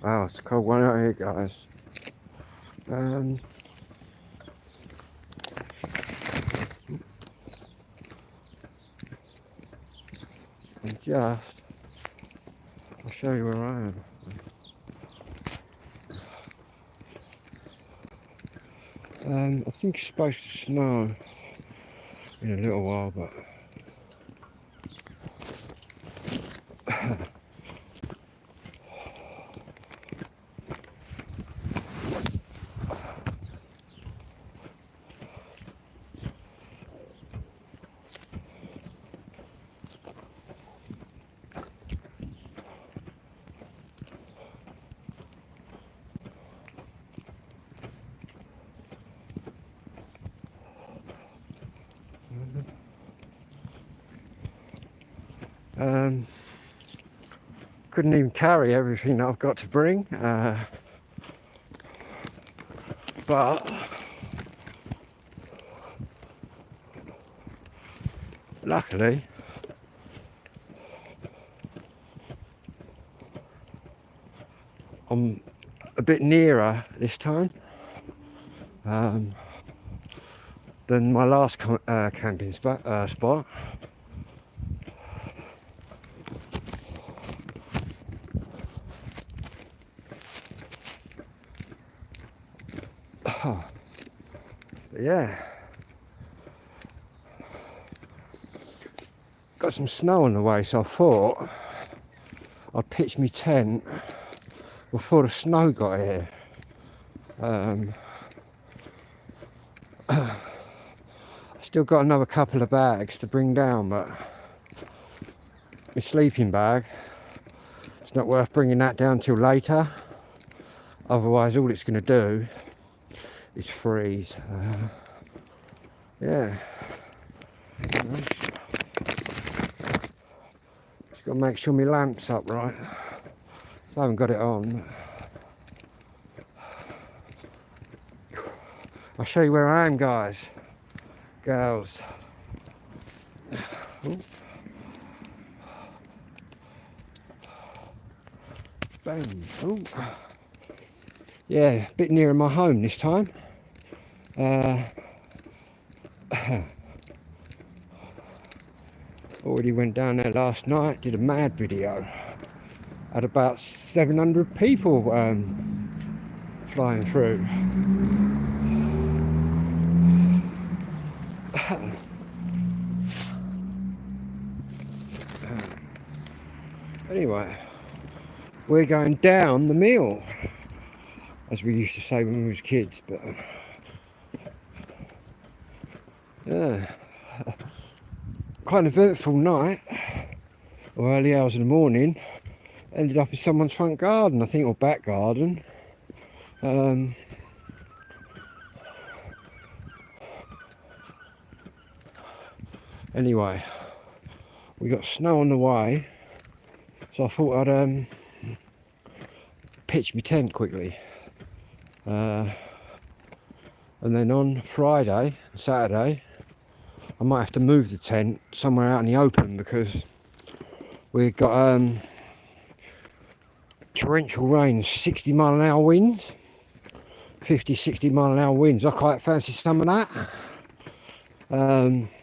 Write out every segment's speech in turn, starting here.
Wow, it's a cold one out here, guys. And just, I'll show you where I am. I think it's supposed to snow in a little while, but couldn't even carry everything that I've got to bring, but luckily I'm a bit nearer this time than my last camping spot. But yeah, got some snow on the way, so I thought I'd pitch my tent before the snow got here. Still got another couple of bags to bring down, but my sleeping bag, it's not worth bringing that down till later, otherwise all it's going to do is freeze. Yeah, just got to make sure my lamp's up right. I haven't got it on. I'll show you where I am, guys, girls. Ooh. Bang. Ooh. Yeah, a bit nearer my home this time. Already went down there last night, did a mad video. Had about 700 people flying through. Anyway, we're going down the mill, as we used to say when we was kids, but yeah, quite an eventful night, or early hours in the morning. Ended up in someone's front garden, I think, or back garden. Anyway, we got snow on the way, so I thought I'd pitch my tent quickly. And then on Friday and Saturday, I might have to move the tent somewhere out in the open, because we've got torrential rains, 60 mile an hour winds, 50-60 mile an hour winds. I quite fancy some of that.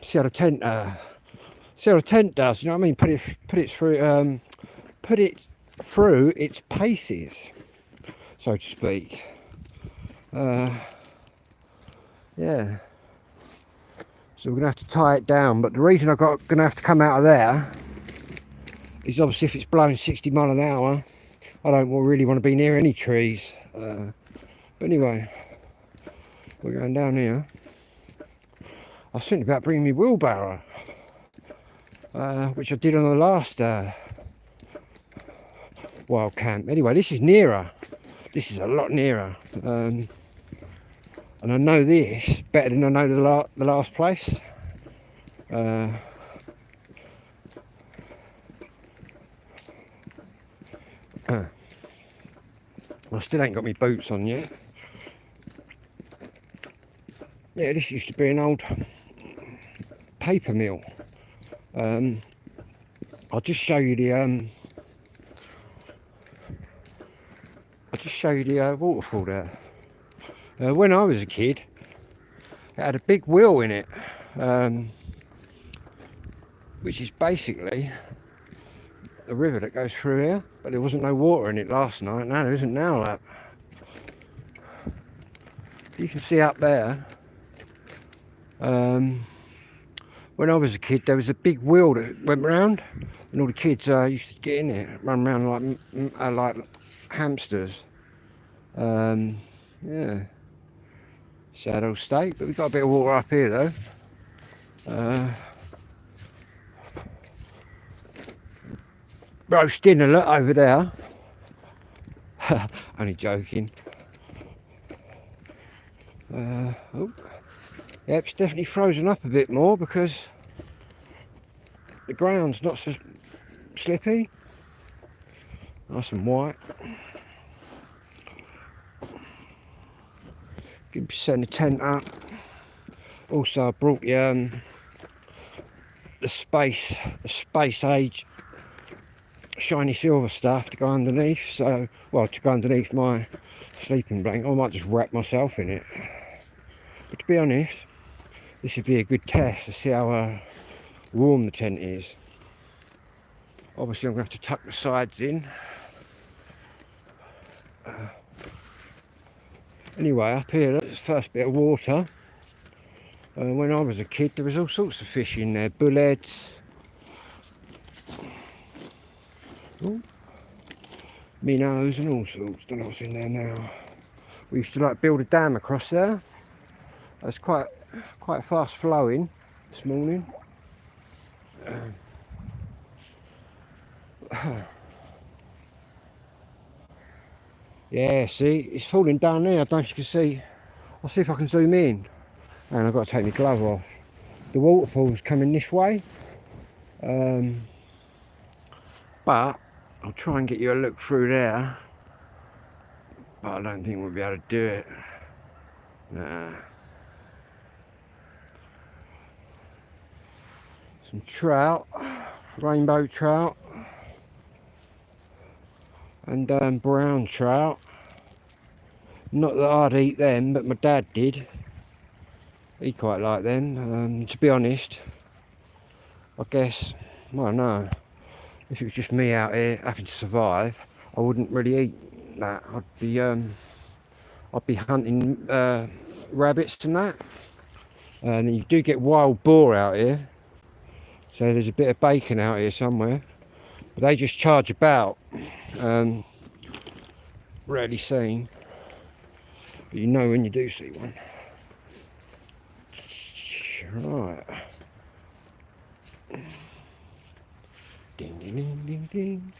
See how the tent does, you know what I mean? Put it through its paces, so to speak. Yeah, so we're gonna have to tie it down, but the reason I'm gonna have to come out of there is obviously if it's blowing 60 mile an hour, I don't really want to be near any trees. But anyway, we're going down here. I was thinking about bringing my wheelbarrow, which I did on the last wild camp. Anyway, this is nearer. This is a lot nearer. And I know this better than I know the last place. I still ain't got my boots on yet. Yeah, this used to be an old paper mill. I I'll just show you the waterfall there. When I was a kid, it had a big wheel in it, which is basically the river that goes through here, but there wasn't no water in it last night. No, there isn't now. That you can see up there. When I was a kid, there was a big wheel that went round, and all the kids used to get in it, run around like hamsters. Yeah, sad old state, but we've got a bit of water up here though. Roast dinner, look over there. Only joking. Oh. Yep, it's definitely frozen up a bit more because the ground's not so slippy. Nice and white. Gonna be setting the tent up. Also, I brought the space age shiny silver stuff to go underneath. So, well, to go underneath my sleeping blanket. I might just wrap myself in it. But to be honest, this would be a good test to see how warm the tent is. Obviously, I'm going to have to tuck the sides in. Anyway, up here, that's the first bit of water. When I was a kid, there was all sorts of fish in there, bullheads, minnows and all sorts. Don't know what's in there now. We used to like build a dam across there. It's quite fast flowing this morning. Yeah, see, it's falling down there. I don't know if you can see. I'll see if I can zoom in. And I've got to take my glove off. The waterfall's coming this way. But I'll try and get you a look through there. But I don't think we'll be able to do it. Nah. Some trout, rainbow trout, and brown trout. Not that I'd eat them, but my dad did. He quite liked them. To be honest, I guess, I don't know, if it was just me out here having to survive, I wouldn't really eat that. I'd be hunting rabbits and that. And you do get wild boar out here. So there's a bit of bacon out here somewhere, but they just charge about. Rarely seen, but you know when you do see one. Right. Ding, ding, ding, ding, ding.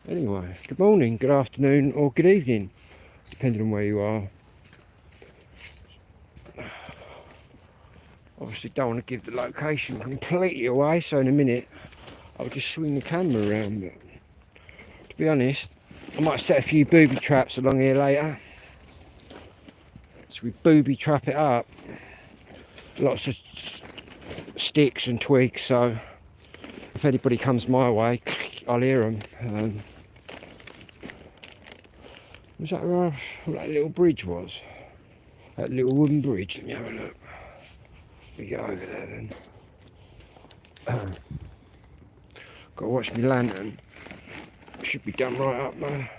Anyway, good morning, good afternoon, or good evening, depending on where you are. Obviously don't want to give the location completely away, so in a minute I'll just swing the camera around. But to be honest, I might set a few booby traps along here later. So we booby trap it up. Lots of sticks and twigs, so if anybody comes my way, I'll hear them. Was that what that little bridge was? That little wooden bridge, let me have a look. We go over there then. Got to watch my lantern. Should be done right up there.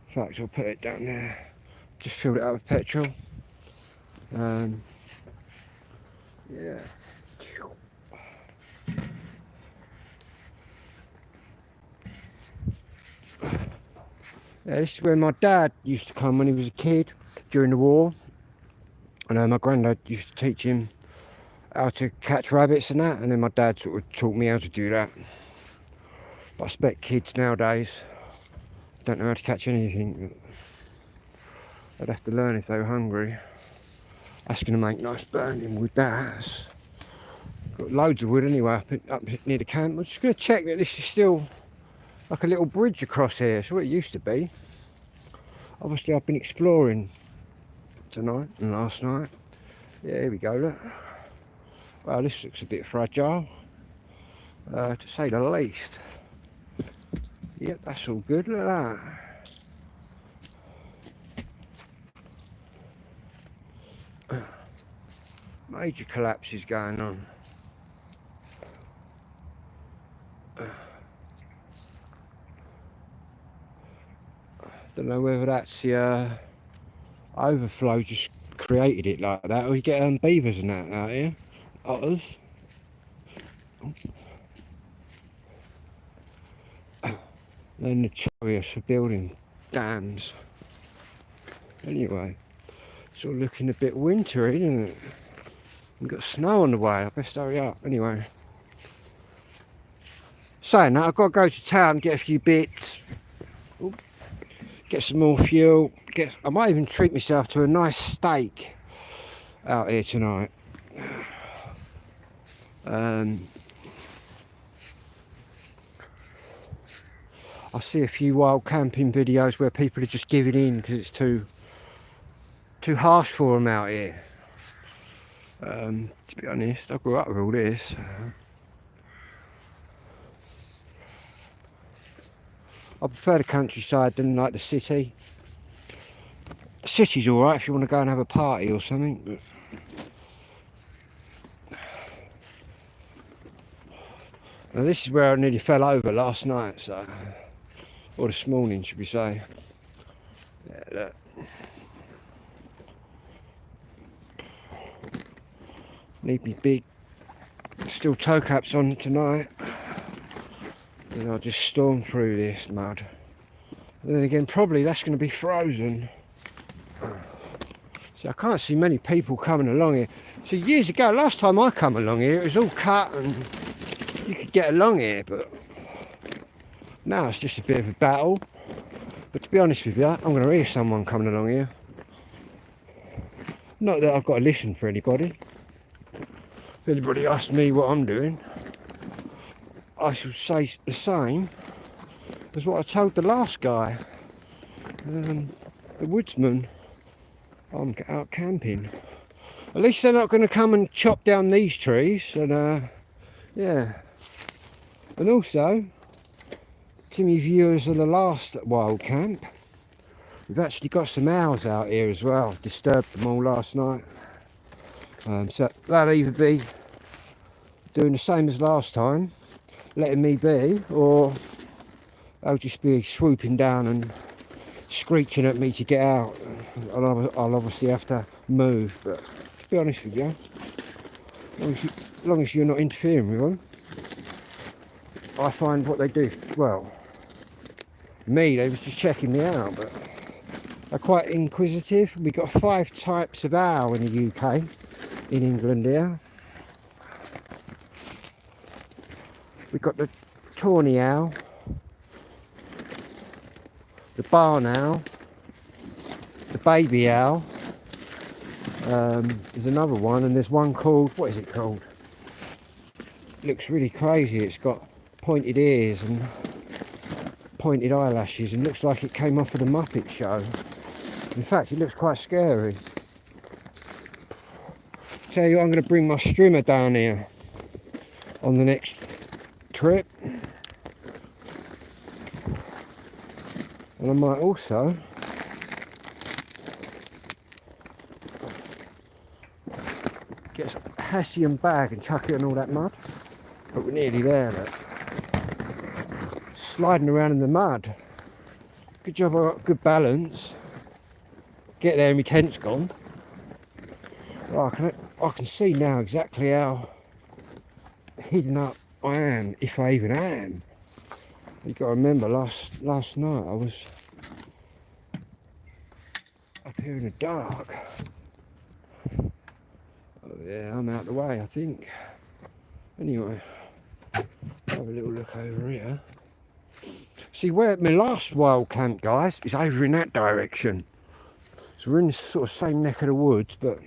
In fact, I'll put it down there. Just filled it up with petrol. Yeah. Yeah, this is where my dad used to come when he was a kid during the war. And my granddad used to teach him how to catch rabbits and that, and then my dad sort of taught me how to do that. But I expect kids nowadays don't know how to catch anything. They'd have to learn if they were hungry. That's going to make nice burning wood, that. Got loads of wood anyway up near the camp. I'm just going to check that this is still like a little bridge across here. It's what it used to be. Obviously I've been exploring tonight and last night. Yeah, here we go, look. Well, this looks a bit fragile. to say the least. Yep, that's all good. Look at that. Major collapses going on. Don't know whether that's the overflow just created it like that, or you get beavers and that out here, otters. Then the chariots for building dams. Anyway, it's all looking a bit wintry, isn't it? We've got snow on the way. I best hurry up. Anyway, saying that, I've got to go to town and get a few bits. Ooh. Get some more fuel. I might even treat myself to a nice steak out here tonight. I see a few wild camping videos where people are just giving in because it's too harsh for them out here. To be honest, I grew up with all this. I prefer the countryside than like the city. The city's alright if you want to go and have a party or something, but now this is where I nearly fell over last night, so, or this morning should we say. Yeah, look. Need me big steel toe caps on tonight. And I'll just storm through this mud. And then again, probably that's going to be frozen. See, I can't see many people coming along here. So years ago, last time I come along here, it was all cut and you could get along here, but now it's just a bit of a battle. But to be honest with you, I'm going to hear someone coming along here. Not that I've got to listen for anybody. If anybody asks me what I'm doing, I shall say the same as what I told the last guy, the woodsman. I'm out camping. At least they're not going to come and chop down these trees, and yeah. And also, to me viewers of the last wild camp, we've actually got some owls out here as well. Disturbed them all last night. So that'll either be doing the same as last time, letting me be, or they'll just be swooping down and screeching at me to get out. I'll obviously have to move, but to be honest with you, as long as you're not interfering with them, I find what they do, well, me, they was just checking me out, but they're quite inquisitive. We've got 5 types of owl in the UK, in England here. We've got the tawny owl, the barn owl, the baby owl. There's another one, and there's one called, what is it called? It looks really crazy. It's got pointed ears and pointed eyelashes, and looks like it came off of the Muppet Show. In fact, it looks quite scary. Tell you what, I'm going to bring my strimmer down here on the next trip, and I might also get a Hessian bag and chuck it in all that mud. But we're nearly there, look. Sliding around in the mud. Good job I got good balance. Get there and my tent's gone. Oh, I can see now exactly how hidden up I am, if I even am. You've got to remember, last night I was up here in the dark. Oh yeah, I'm out of the way, I think. Anyway, have a little look over here. See, where my last wild camp, guys, is over in that direction. So we're in this sort of same neck of the woods, but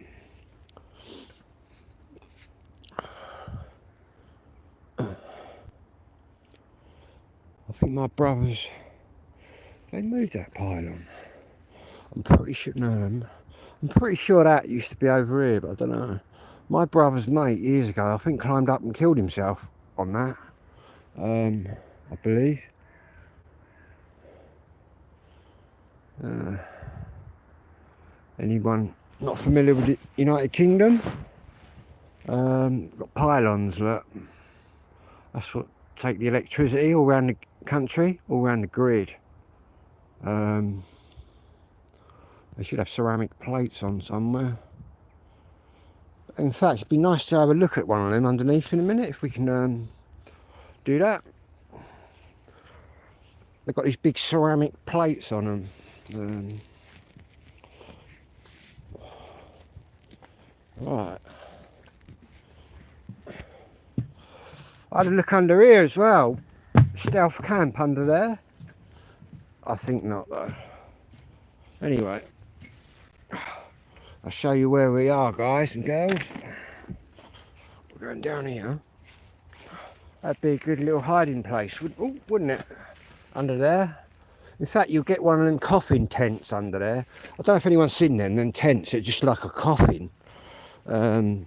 I think my brothers, they moved that pylon. I'm pretty sure, no, I'm pretty sure that used to be over here, but I don't know. My brother's mate years ago, I think, climbed up and killed himself on that. I believe. Anyone not familiar with the United Kingdom? Got pylons, look. That's what take the electricity all around the country, all around the grid. They should have ceramic plates on somewhere. In fact, it'd be nice to have a look at one of them underneath in a minute, if we can do that. They've got these big ceramic plates on them. Right. I had a look under here as well. Stealth camp under there. I think not though. Anyway, I'll show you where we are, guys and girls. We're going down here. That'd be a good little hiding place, wouldn't it? Under there. In fact, you'll get one of them coffin tents under there. I don't know if anyone's seen them tents. They're just like a coffin. You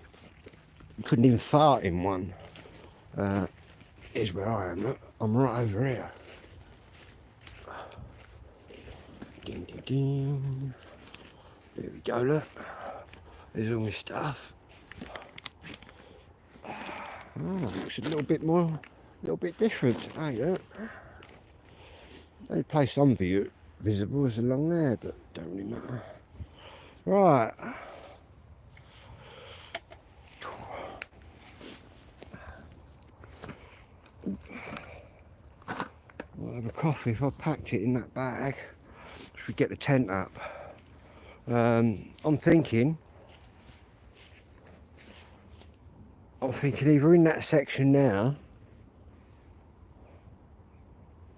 couldn't even fart in one. Here's where I am. Look, I'm right over here. Ding, ding, ding. There we go, look. There's all my stuff. Oh, looks a little bit different. Hey, look. The only place I'm visible is along there, but don't really matter. Right. I'll have a coffee if I packed it in that bag. Should we get the tent up? I'm thinking either in that section now,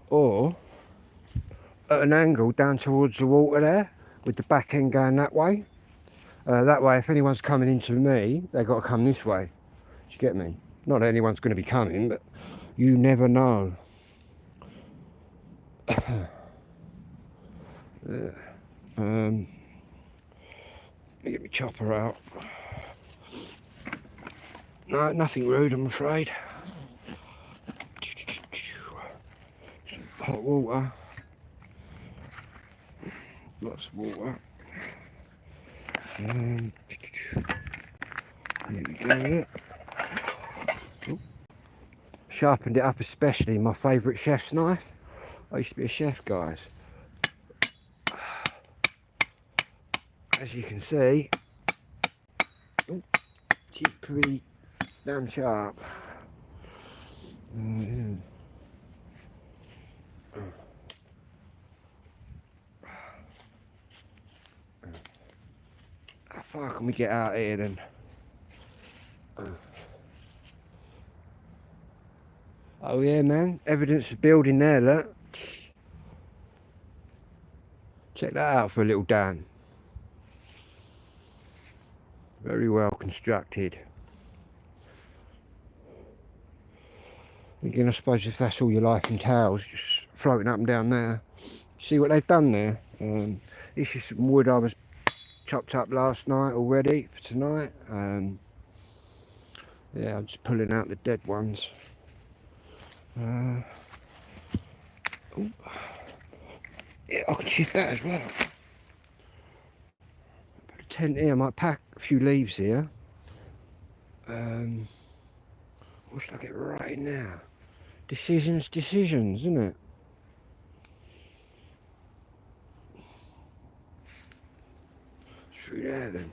or at an angle down towards the water there, with the back end going that way. That way, if anyone's coming into me, they've got to come this way. Do you get me? Not that anyone's going to be coming, but you never know. Let me get my chopper out. No, nothing rude, I'm afraid. Some hot water. Lots of water. Here we go. Ooh. Sharpened it up, especially my favourite chef's knife. I used to be a chef, guys. As you can see, it's pretty damn sharp. How far can we get out here then? Oh yeah, man, evidence of building there, look. Check that out for a little Dan. Very well constructed. Again, I suppose if that's all your life in towels, just floating up and down there. See what they've done there? This is some wood I was chopped up last night already for tonight. Yeah, I'm just pulling out the dead ones. Yeah, I can shift that as well. Put a tent here, I might pack a few leaves here. What should I get right now? Decisions, isn't it? Through there then.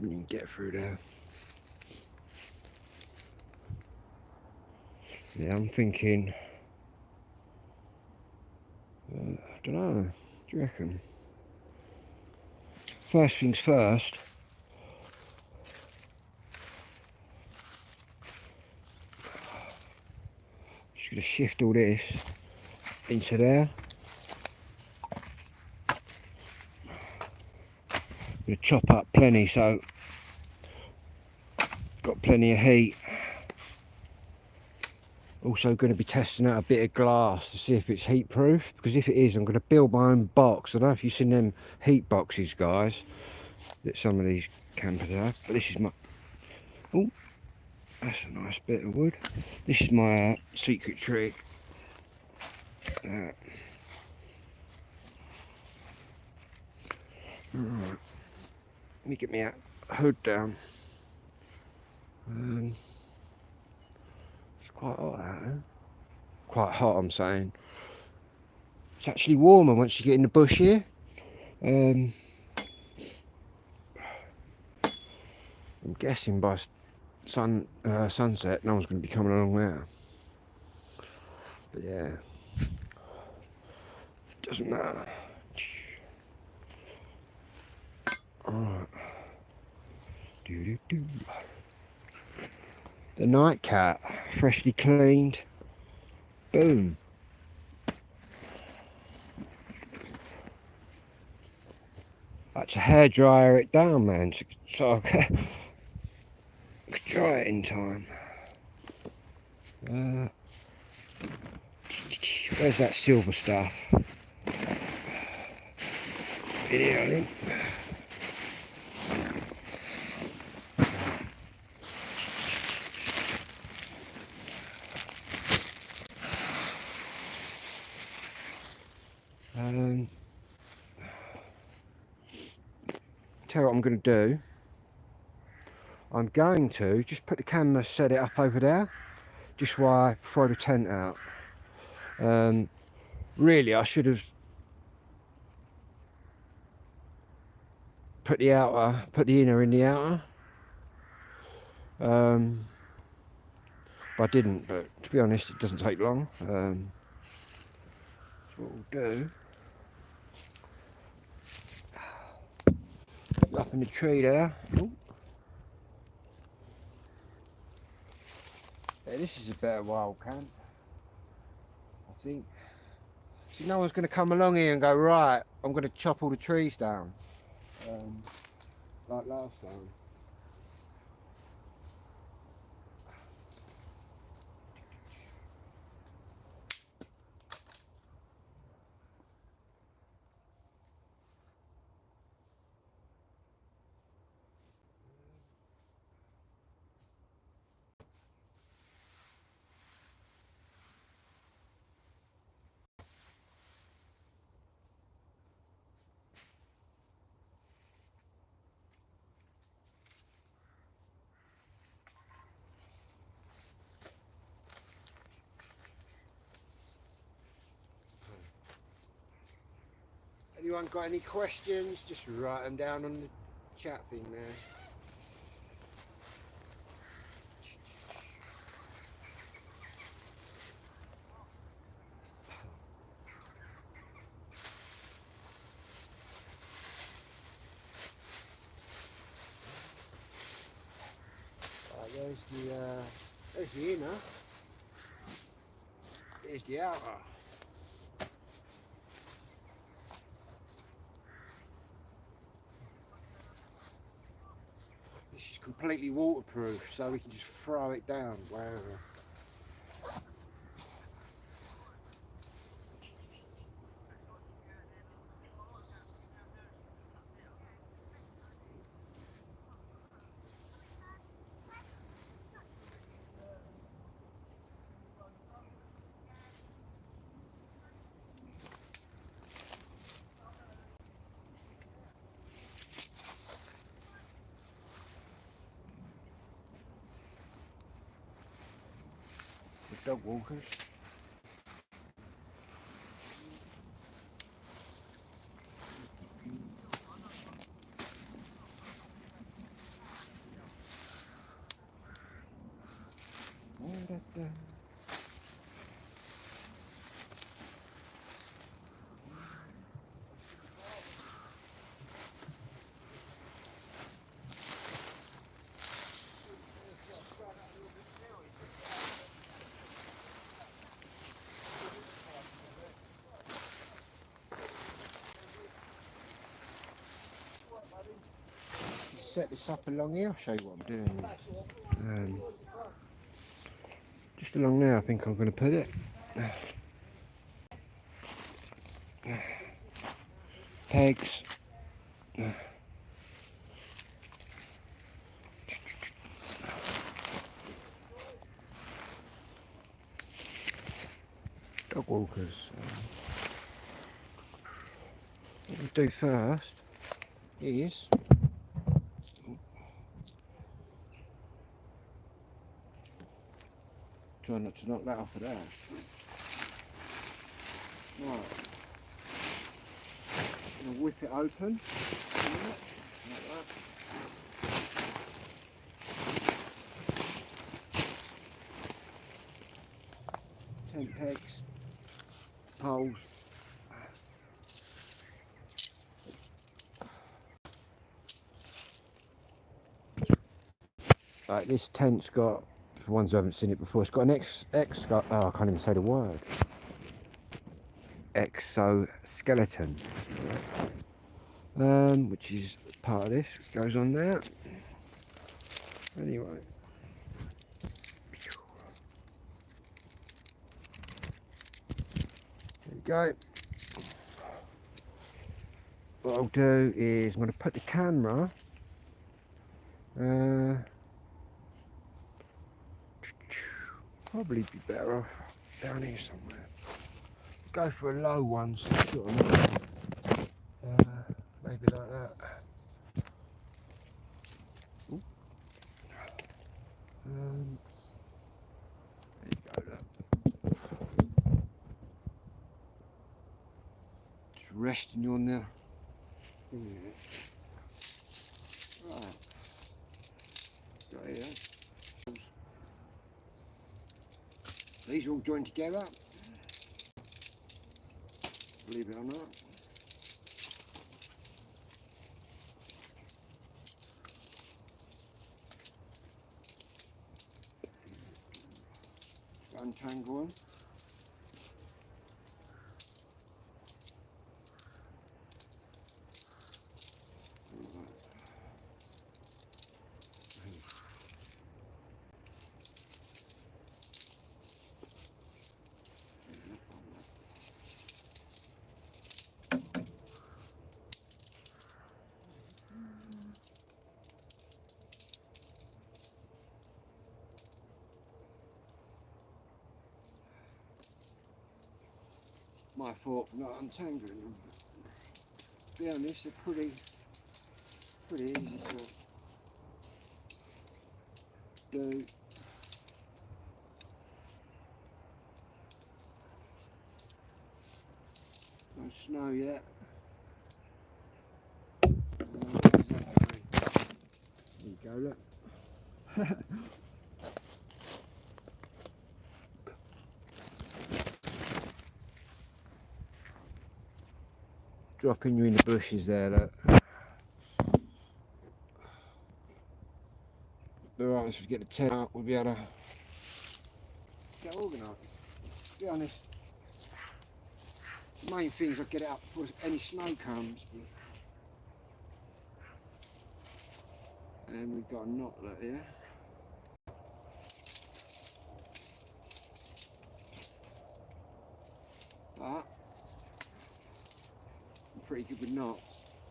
We can get through there. Yeah, I'm thinking. I don't know. What do you reckon? First things first. Just going to shift all this into there. I'm going to chop up plenty, so got plenty of heat. Also going to be testing out a bit of glass to see if it's heat proof, because if it is, I'm going to build my own box. I don't know if you've seen them heat boxes, guys, that some of these campers have, but this is my... Oh, That's a nice bit of wood. This is my secret trick. Right. Let me get my hood down. It's quite hot out there. Quite hot, I'm saying. It's actually warmer once you get in the bush here. I'm guessing by sunset, no one's going to be coming along there. But yeah, it doesn't matter. Alright. The nightcap, freshly cleaned. Boom. I had to hairdryer it down, man, so I could dry it in time. Where's that silver stuff? In here, I think. Tell you what I'm going to do. I'm going to just put the camera, set it up over there, just while I throw the tent out. Really, I should have put the inner in the outer. But I didn't. But to be honest, it doesn't take long. So what we'll do. Up in the tree there. Ooh. Yeah, this is a better wild camp, I think. See, no one's going to come along here and go, right, I'm going to chop all the trees down, like last time. Anyone got any questions? Just write them down on the chat thing there. There's the inner. There's the outer. This is completely waterproof, so we can just throw it down wherever. Dog walkers. Set this up along here. I'll show you what I'm doing. Just along there, I think I'm going to put it. Pegs. dog walkers. What we do first is try not to knock that off of there. Right, I'm going to whip it open like that. Tent pegs, poles. Right, this tent's got, for the ones who haven't seen it before, it's got an oh, I can't even say the word. Exoskeleton, which is part of this, which goes on there. Anyway. There we go. What I'll do is I'm going to put the camera probably be better off down here somewhere. Go for a low one, so sort of, maybe like that. Ooh. There you go, look. Just resting you on there. Right. Got here. These are all joined together. Believe it or not. Untangle them. My fault for not untangling them. To be honest, they're pretty easy to do. No snow yet. There you go, look. Dropping you in the bushes there, look. Alright, once we get the tent out, we'll be able to get organised. To be honest, the main thing is I get it out before any snow comes. And we've got a knot look here. But I'm pretty good with knots.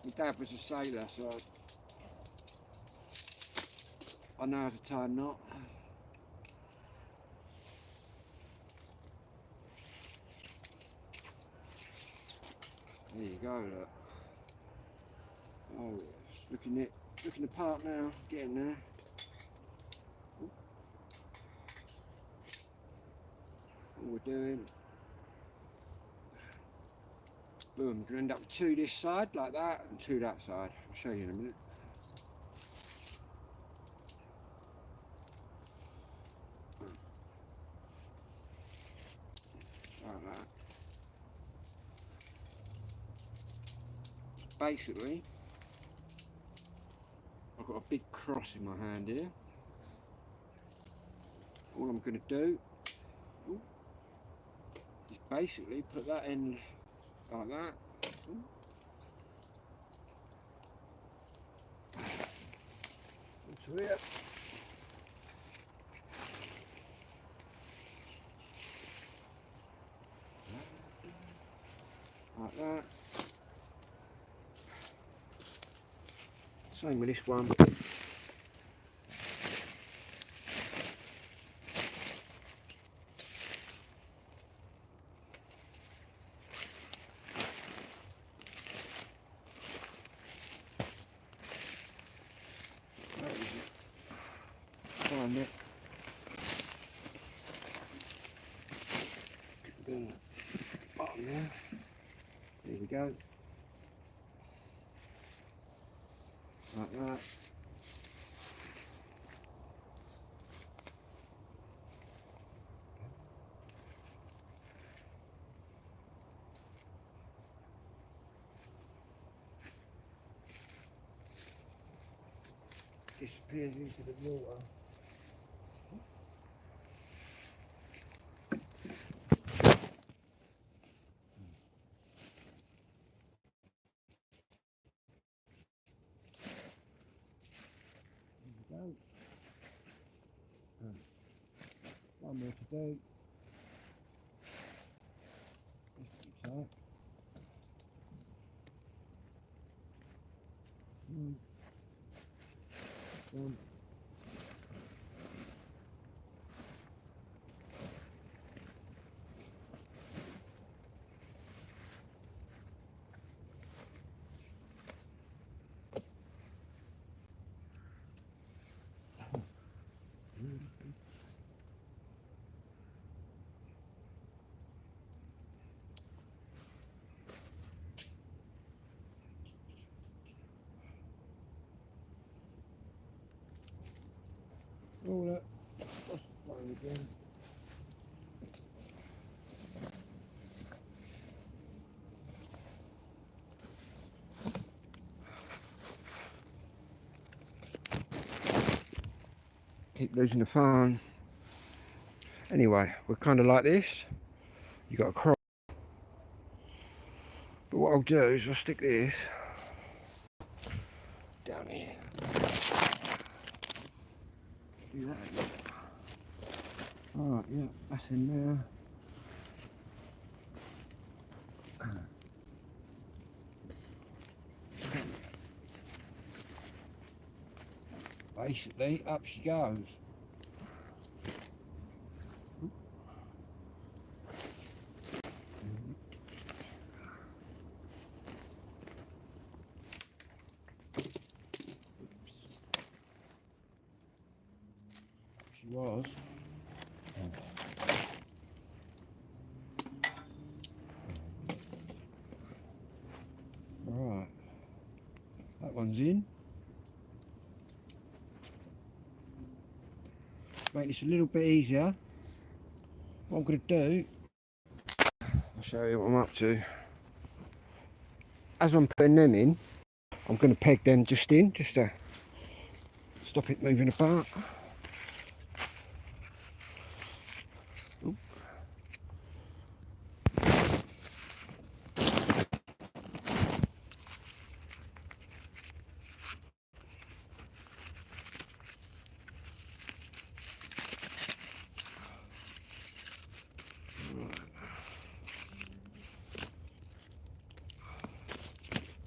My dad was a sailor, so I know how to tie a knot. There you go, look. Oh, it's looking the part now, getting there. All we're doing. Boom, we're going to end up with two this side, like that, and two that side. I'll show you in a minute. Like that. Basically, I've got a big cross in my hand here. All I'm going to do is basically put that in like that. Into here. Like that. Same with this one. find it. Down the bottom there. There we go. Like that. Disappears into the water. There we go. One more to do. Just tight. One. All that. What's the phone again? Keep losing the phone. Anyway, we're kind of like this. You got a crop. But what I'll do is I'll stick this down here. Do that again. Alright, yeah, that's in there. Basically, up she goes. She was. Right, that one's in. Make this a little bit easier. What I'm going to do, I'll show you what I'm up to. As I'm putting them in, I'm going to peg them just in, just to stop it moving apart. Ooh.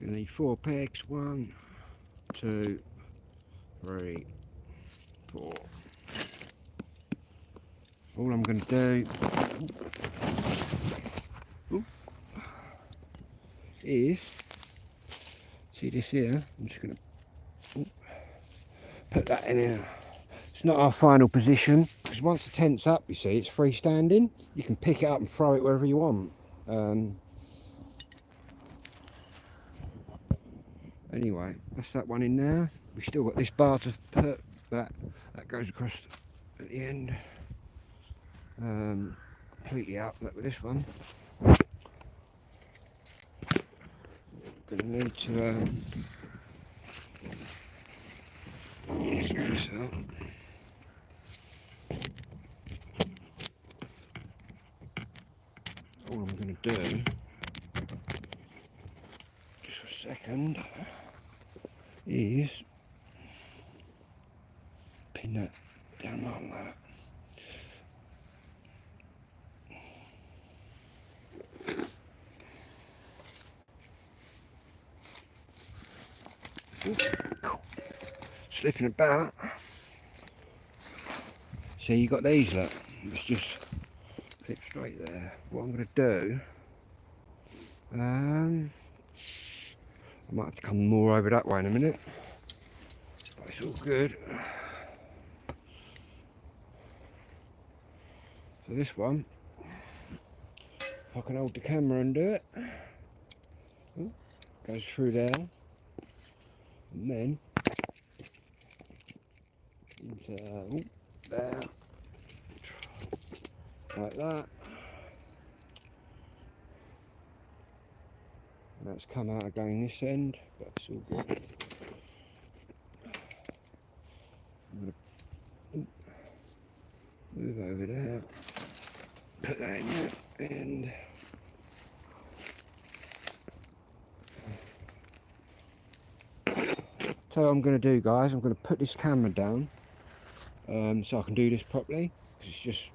You need 4 pegs. 1, 2, 3, 4. All I'm going to do is, see this here, I'm just going to put that in here. It's not our final position, because once the tent's up, you see, it's freestanding. You can pick it up and throw it wherever you want. Anyway, that's that one in there. We've still got this bar to put, that goes across at the end. Completely out with this one. Gonna need to sort this out. All I'm gonna do, just for a second, is pin that down like that. Slipping about. See, you got these, look. Let's just clip straight there. What I'm going to do, I might have to come more over that way in a minute, but it's all good. So this one, if I can hold the camera and do it, goes through there, and then into there, like that. And that's come out again this end, but it's all good. I'm going to move over there, put that in there, and so what I'm going to do, guys, I'm going to put this camera down so I can do this properly, because it's just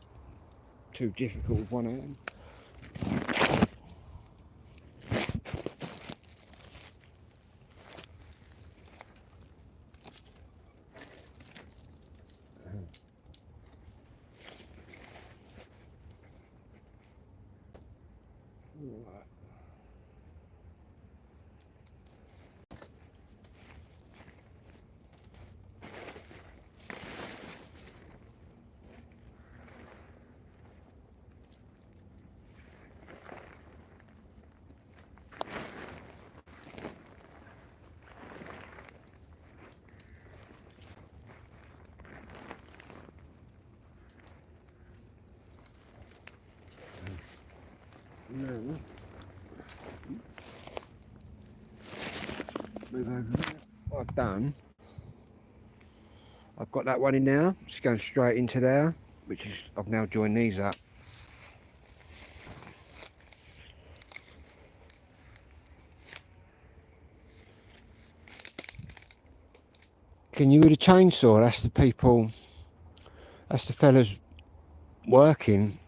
too difficult with one hand. Now, move over there. What I've done, I've got that one in now, just going straight into there, which is, I've now joined these up. Can you hear the chainsaw? That's the people, that's the fellas working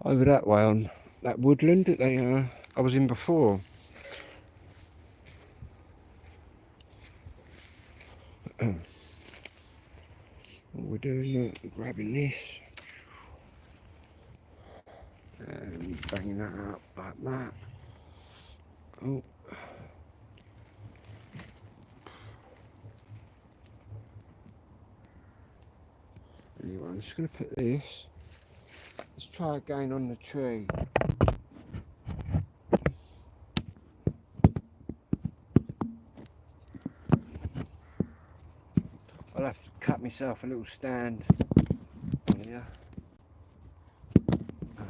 over that way on that woodland that they I was in before. What we're doing, we're grabbing this and banging that up like that. Oh. Anyway, I'm just going to put this. Let's try again on the tree. I'll have to cut myself a little stand on here. Right.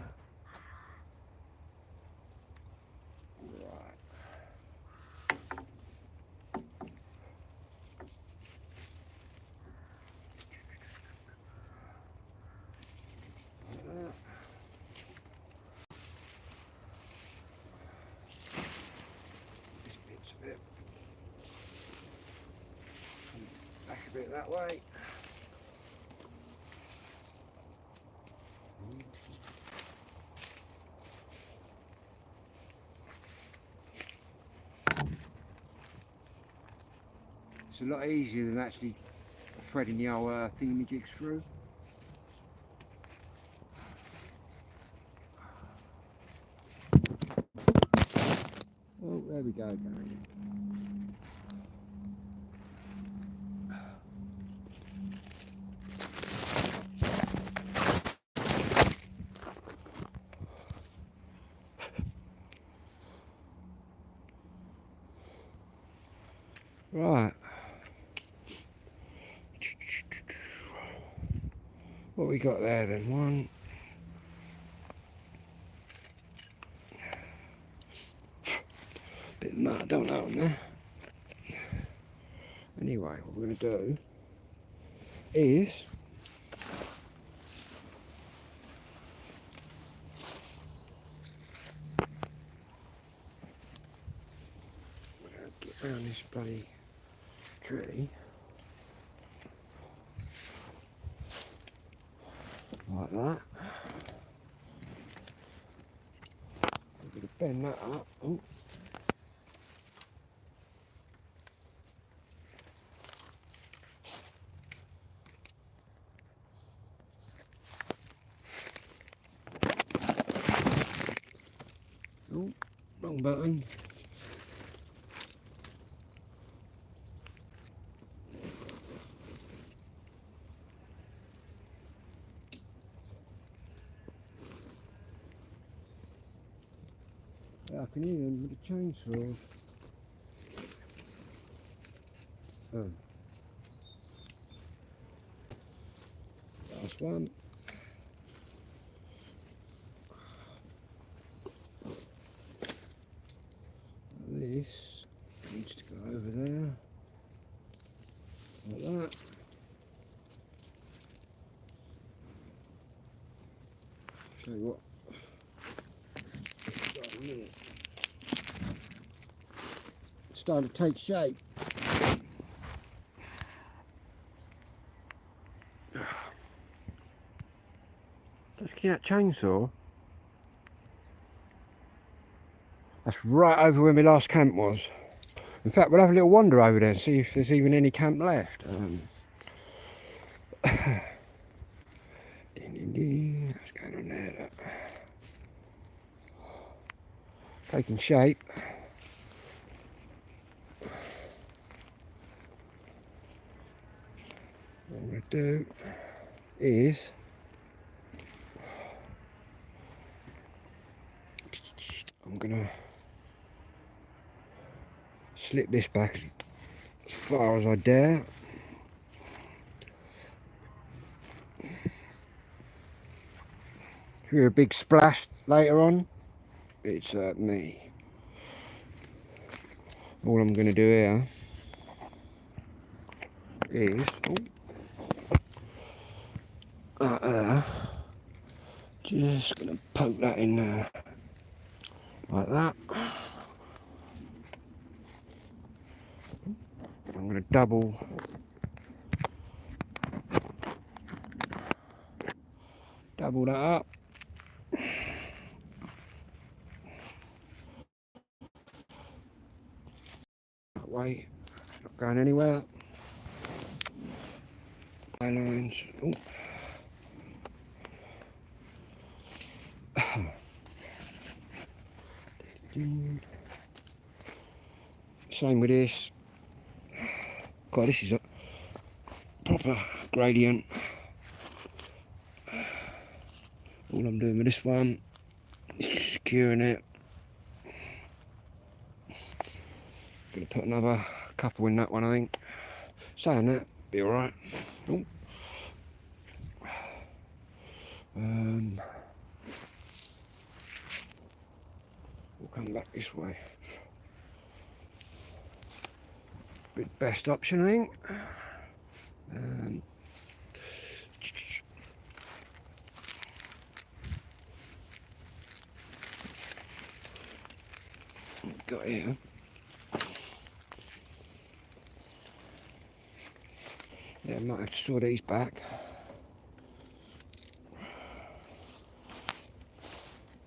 This bit's a bit back a bit that way. It's a lot easier than actually threading the old thingamajigs through. Oh, there we go, Gary. Right. What we got there then? One. Bit of mud, don't know on there. Anyway, what we're going to do is we're going to get around this bloody tree like that. We're going to bend that up. Oh. Oh, wrong button. I can hear them with the chainsaws. Oh. Last one. This needs to go over there, like that. Show you what. It's starting to take shape. Look at that chainsaw. That's right over where my last camp was. In fact, we'll have a little wander over there and see if there's even any camp left. What's going on there? Look. Taking shape. What I'm going to do is I'm going to slip this back as far as I dare. Hear a big splash later on, it's me. All I'm going to do here is just going to poke that in there like that. I'm going to double that up. That way, not going anywhere. Eye lines. Ooh. Same with this. God, this is a proper gradient. All I'm doing with this one is just securing it. Gonna put another couple in that one, I think. Saying that, be alright. We'll come back this way. Best option, I think. Got here. Yeah, I might have to saw these back.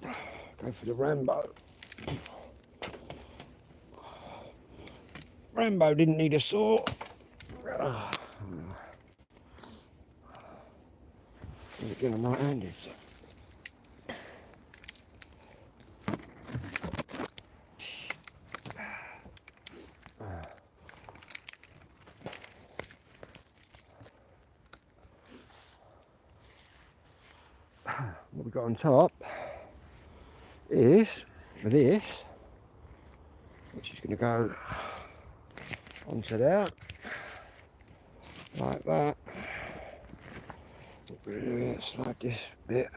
Go for the Rambo. Rambo didn't need a saw. And again, I'm right-handed. So. What we got on top is this, which is going to go onto there, like that. We're going to slide this bit.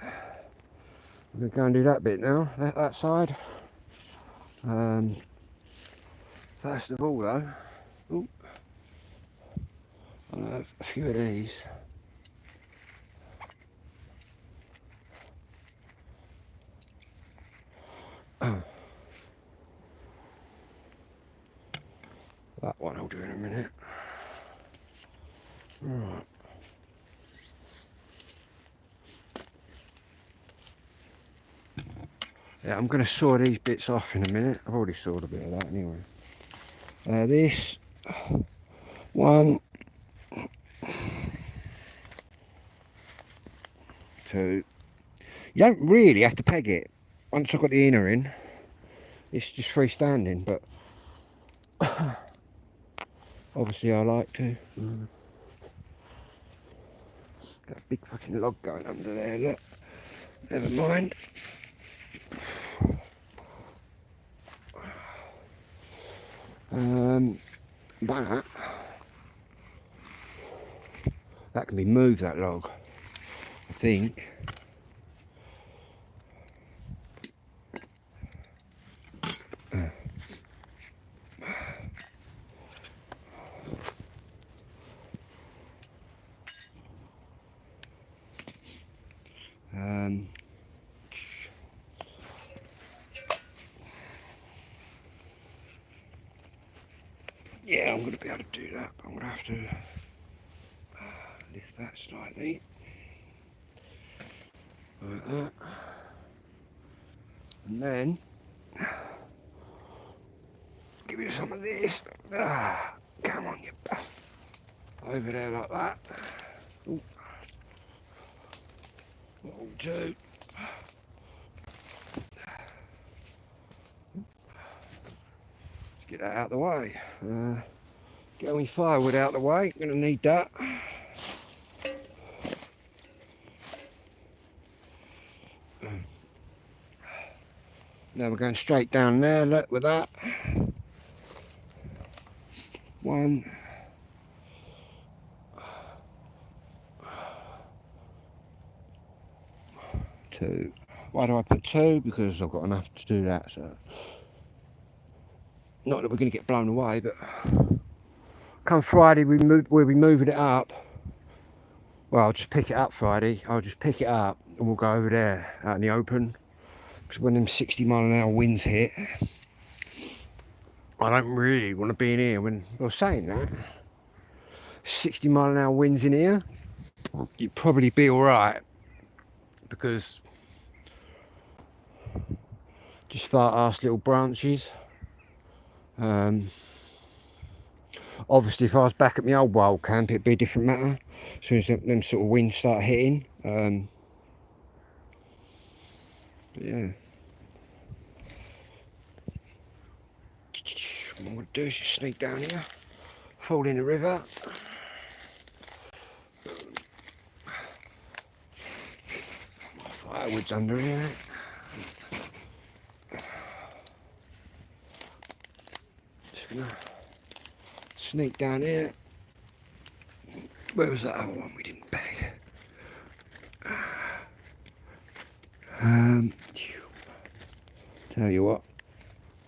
We're going to go and do that bit now, that side. First of all though, I'll have a few of these. That one I'll do in a minute. Right. Yeah, I'm going to saw these bits off in a minute. I've already sawed a bit of that anyway. This one, 2. You don't really have to peg it. Once I've got the inner in, it's just freestanding, but obviously I like to. Got a big fucking log going under there, look. Never mind. But that can be moved, that log, I think. Yeah, I'm going to be able to do that, but I'm going to have to lift that slightly, like that, and then give you some of this. Come on, you over there like that. Ooh. That'll do. Let's get that out of the way. Get all my firewood out of the way. Going to need that. Now we're going straight down there. Look with that. 1, 2. Why do I put 2? Because I've got enough to do that. So, not that we're going to get blown away, but come Friday we'll be moving it up. Well, I'll just pick it up Friday. I'll just pick it up and we'll go over there out in the open. Because when them 60-mile-an-hour winds hit, I don't really want to be in here. When I was saying that, 60-mile-an-hour winds in here, you'd probably be all right, because just far-ass little branches. Obviously, if I was back at my old wild camp, it'd be a different matter. As soon as them sort of winds start hitting. But yeah. What I'm going to do is just sneak down here, fall in the river. My firewood's under here. Just going to sneak down here. Where was that other one we didn't bag? Tell you what,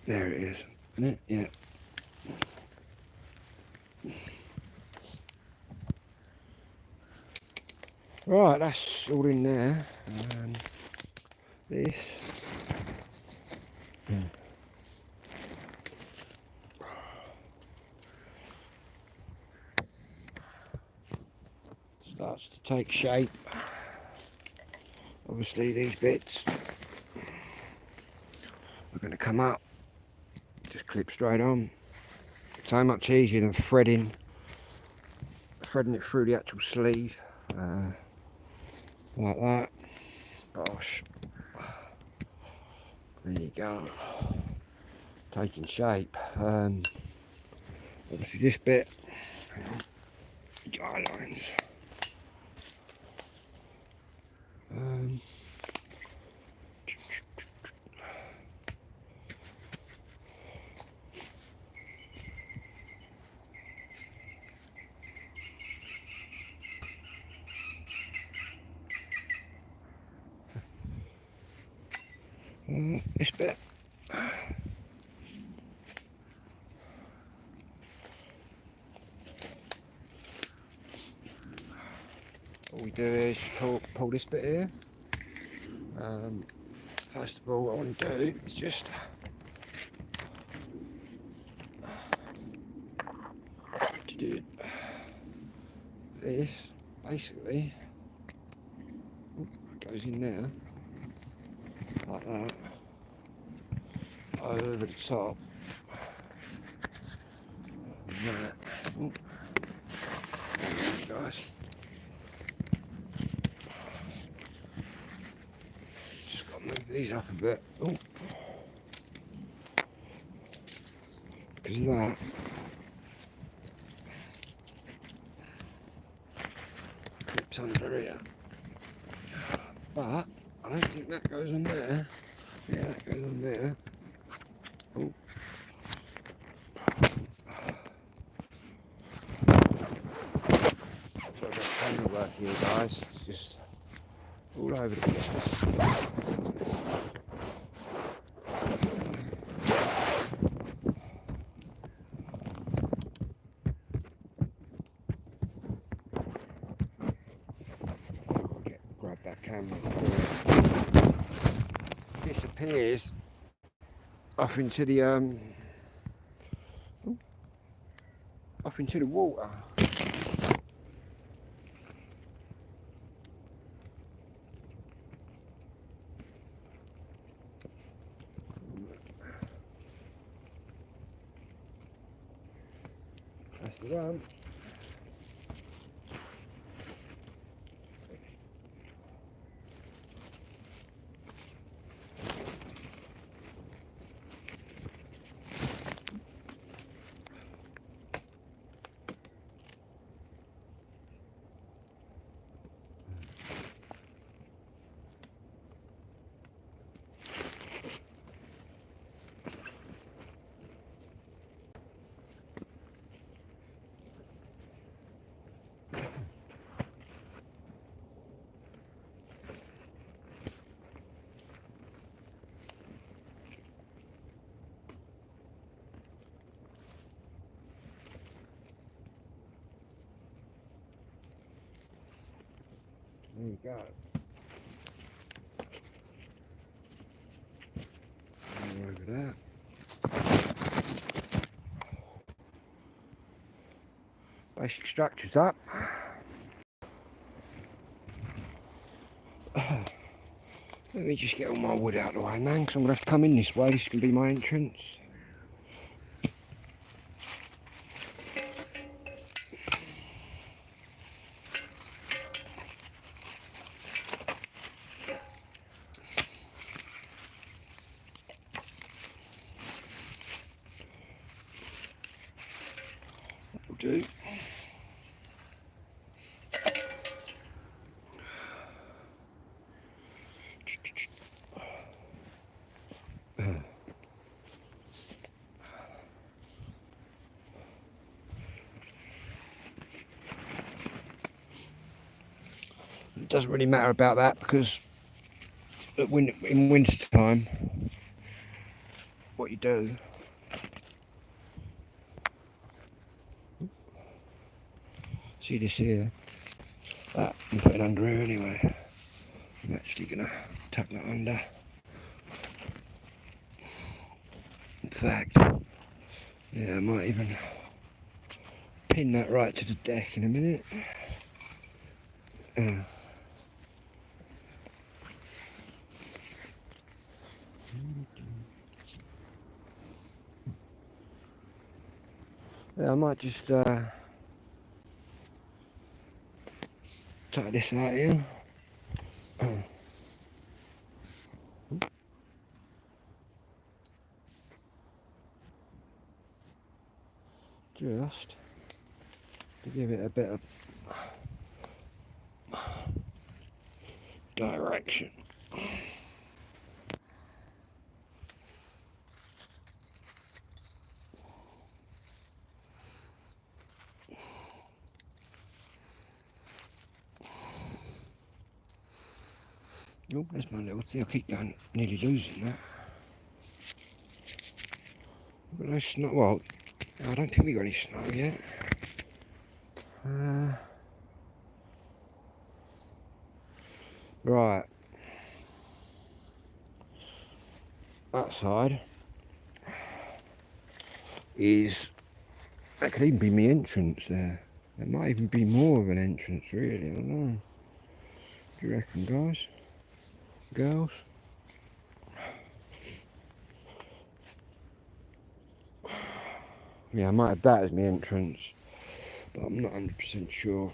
there it is, isn't it? Yeah. Right, that's all in there. This. Starts to take shape. Obviously these bits are going to come up, just clip straight on. So much easier than threading it through the actual sleeve, like that. Gosh, there you go, taking shape. Obviously this bit, guy lines. This bit. All we do is pull this bit here. First of all, what I want to do is just to do this, basically. It goes in there, like that, over the top, and that. Oh. Guys. Move these up a bit. Oh. Because of that. Clips under here. But I don't think that goes on there. Yeah, that goes on there. Oh. work here, guys. It's just all over the place. Grab that camera. Disappears off into the water. That's the one. There you go. Over that. Basic structure's up. Let me just get all my wood out of the way, man, because I'm going to have to come in this way. This is going to be my entrance. That'll do. It doesn't really matter about that because in winter time, what you do, see this here, that I'm putting under here anyway. I'm actually going to tuck that under. In fact, yeah, I might even pin that right to the deck in a minute. Yeah, I might just tuck this out here. Just to give it a bit of direction. Oh, there's my little thing. I keep going, nearly losing that. But no snow. Well, I don't think we got any snow yet. Right. That side is. That could even be my entrance there. There might even be more of an entrance, really. I don't know. What do you reckon, guys? Girls? Yeah, I might have that as my entrance, but I'm not 100% sure.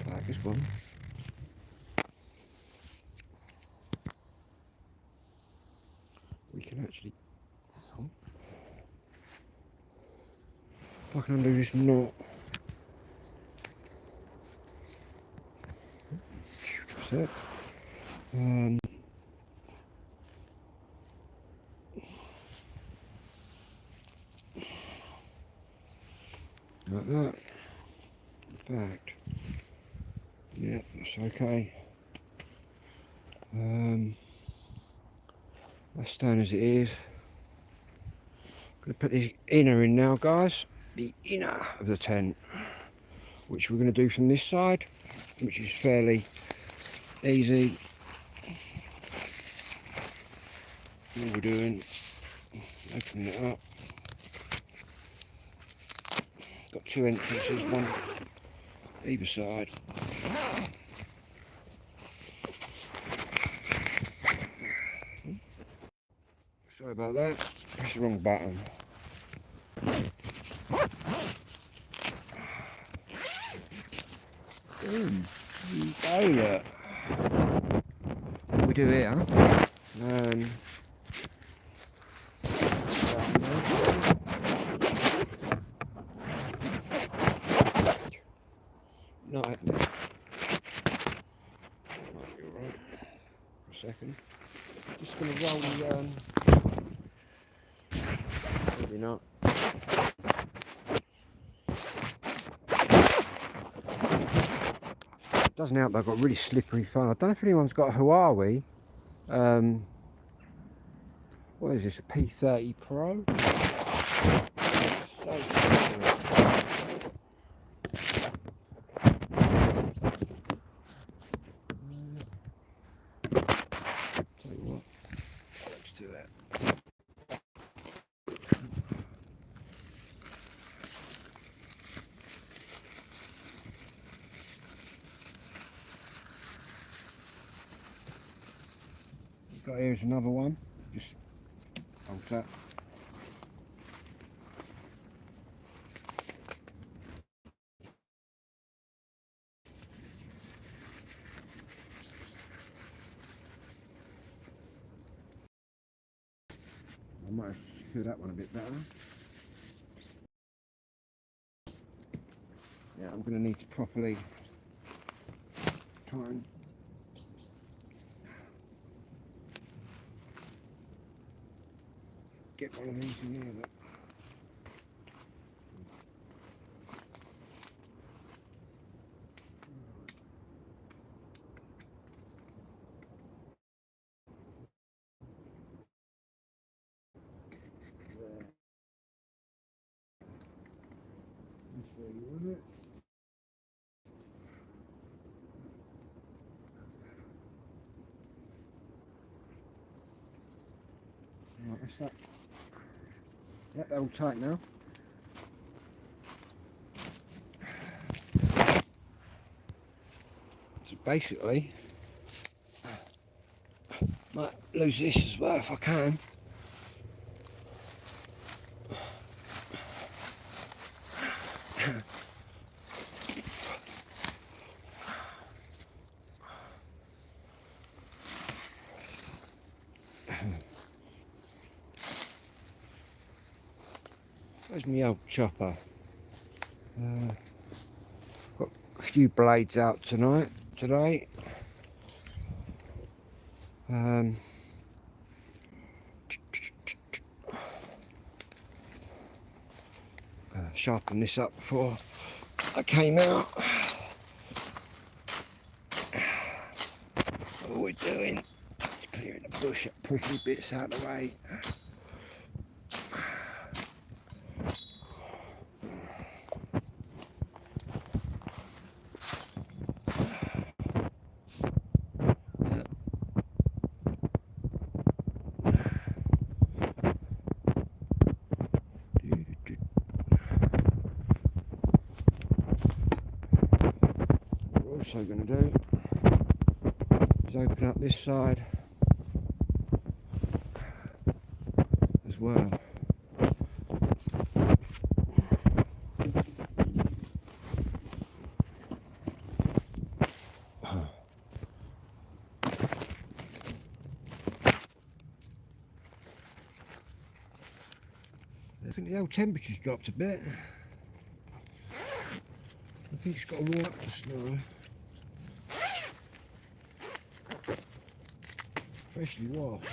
Like this one. We can actually. Oh, if I can undo this knot. That's it. like that. In fact, yeah, that's okay. That's staying as it is. I'm going to put the inner in now, guys. The inner of the tent, which we're going to do from this side, which is fairly easy. All we're doing, opening it up. Got two entrances, one either side. Sorry about that, press the wrong button. What we do here, no, might be alright for a second. Just going to roll the, maybe not. Doesn't help, I've got really slippery phone. I don't know if anyone's got a Huawei. What is this, a P30 Pro? So slippery. Tell you what, let's do that. Got here's another one. Just hold that. I might have secured that one a bit better. Yeah, I'm going to need to properly try and get one of these in here. But that's where you want it. Right, that's that. Yep, they're all tight now. So basically, might lose this as well if I can. There's my old chopper. Got a few blades out today. Sharpen this up before I came out. What we're doing is clearing the bush, prickly bits out of the way. What we're going to do is open up this side as well. I think the old temperature's dropped a bit. I think it's got to warm up the snow. Freshly washed.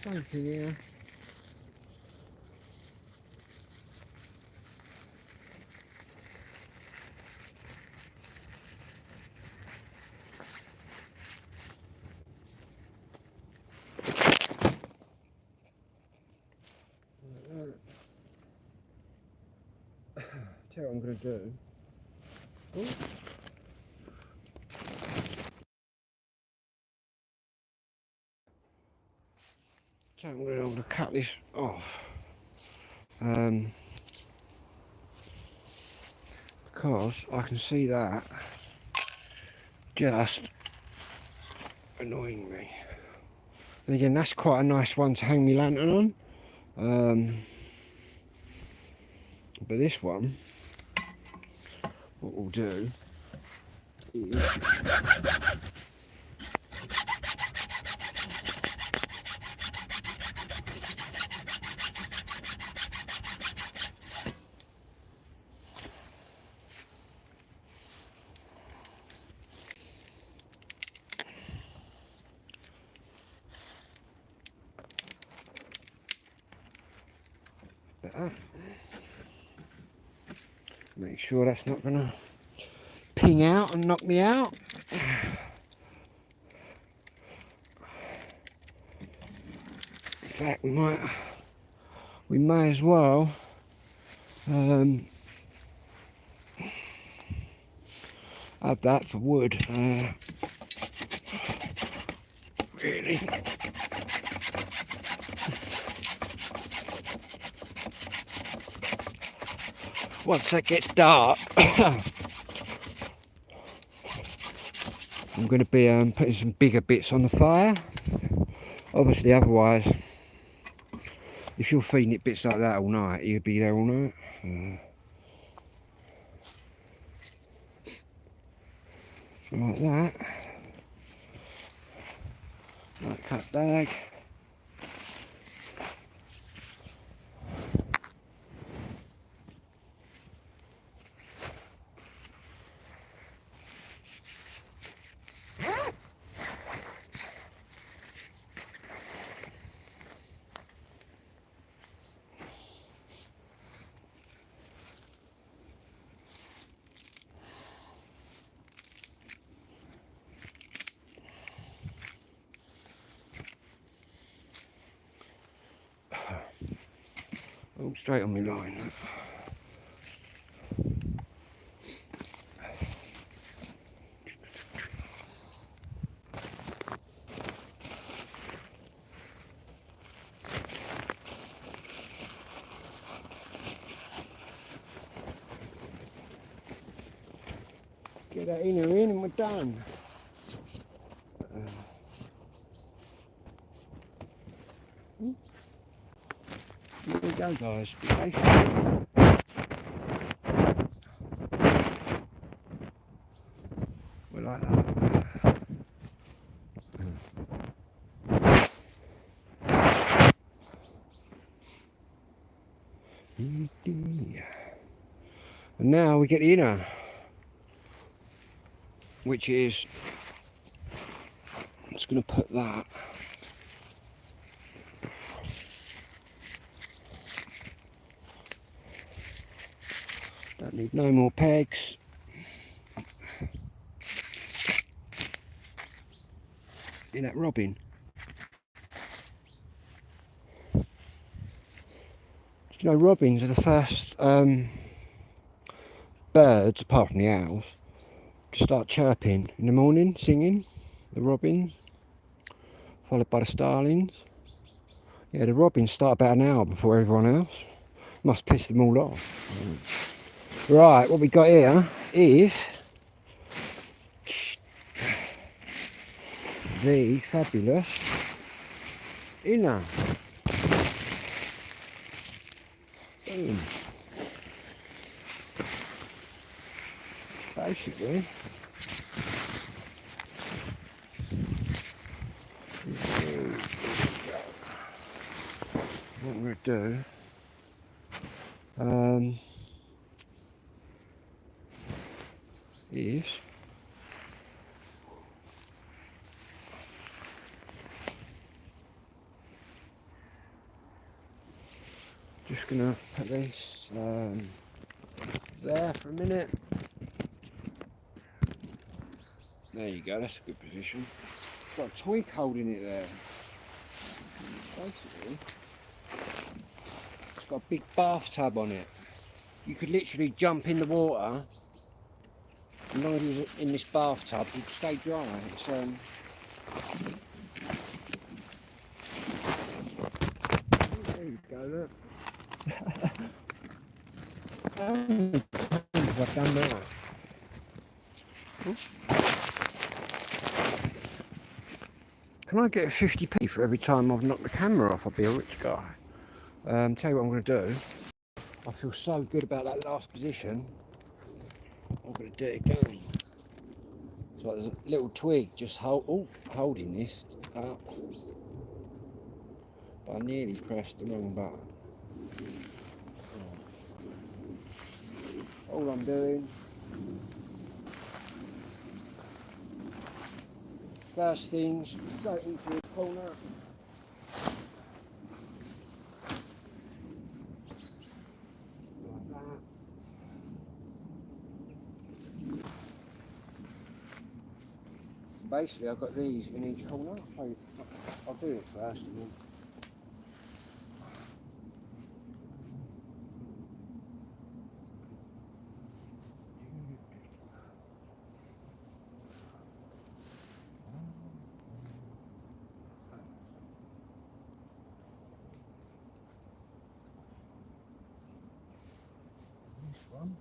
Same thing here. tell you what I'm going to do. Ooh. So I'm going to cut this off. Because I can see that just annoying me. And again, that's quite a nice one to hang my lantern on. But this one, what we'll do is better. Make sure that's not going to ping out and knock me out. In fact, we may as well have that for wood. Really. Once that gets dark, I'm going to be putting some bigger bits on the fire. Obviously, otherwise, if you're feeding it bits like that all night, you'll be there all night. Like that. Like cut bag. Oh, straight on my line. Get that inner in and we're done. Here we go, guys. Be patient. We're like that. And now we get the inner, which is, I'm just going to put that don't need no more pegs. In that robin. You know, robins are the first birds, apart from the owls, to start chirping in the morning, singing. The robins, followed by the starlings. Yeah, the robins start about an hour before everyone else. Must piss them all off. Right, what we got here is the fabulous inner. Boom. Basically, what we're going to do is just going to put this there for a minute. There you go, that's a good position. It's got a twig holding it there. Basically, it's got a big bathtub on it. You could literally jump in the water, as long as he was in this bathtub, he'd stay dry. It's, there you go, look. I've done that. Can I get 50p for every time I've knocked the camera off? I'll be a rich guy. Tell you what I'm going to do. I feel so good about that last position. I'm going to do it again. So there's a little twig just holding this up. But I nearly pressed the wrong button. All I'm doing, first things, straight into the corner. Like that. Basically, I've got these in each corner. So I'll do it first and then. This one.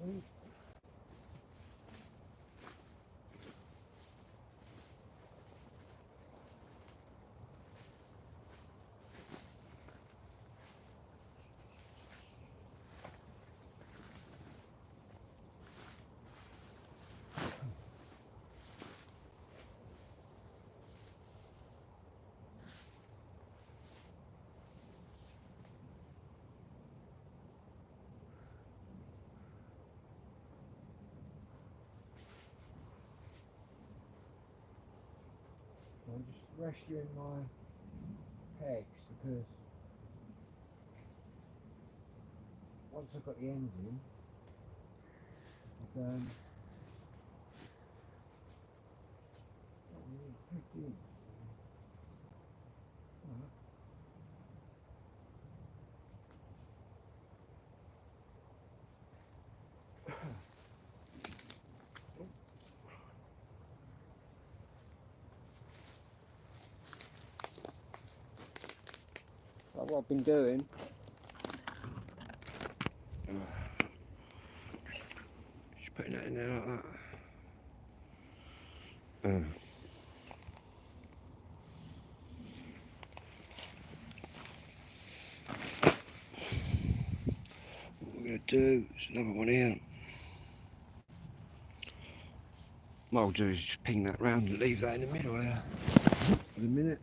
These. I'm just rescuing my pegs because once I've got the ends in, I've not really pegged in. Like what I've been doing. Just putting that in there like that. What we're going to do is another one here. What I'll do is just ping that round and leave that in the middle there for a minute.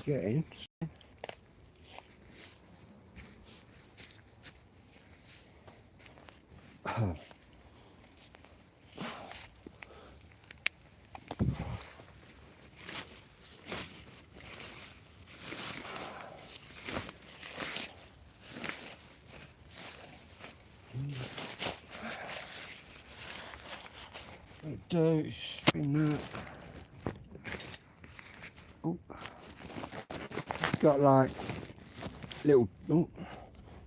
getting. Do spin that. Oh, it's got like little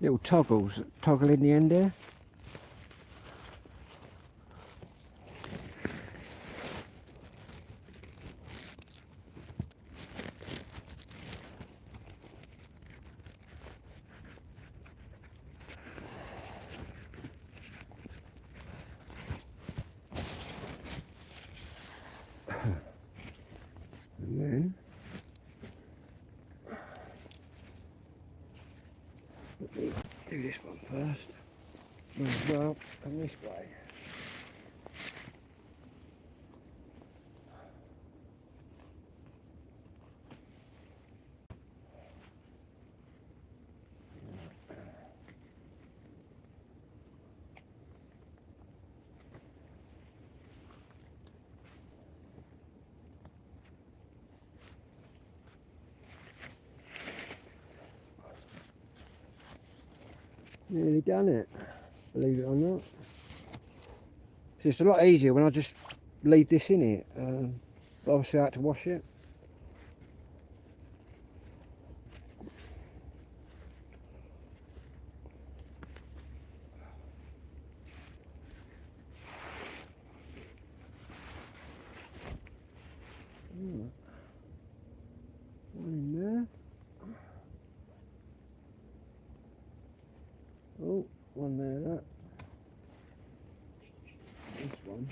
little toggles that toggle in the end there. And then let me do this one first. Might as well come this way. Nearly done it, believe it or not. It's just a lot easier when I just leave this in it. But obviously I had to wash it. One in there. Oh, one there, that. This one.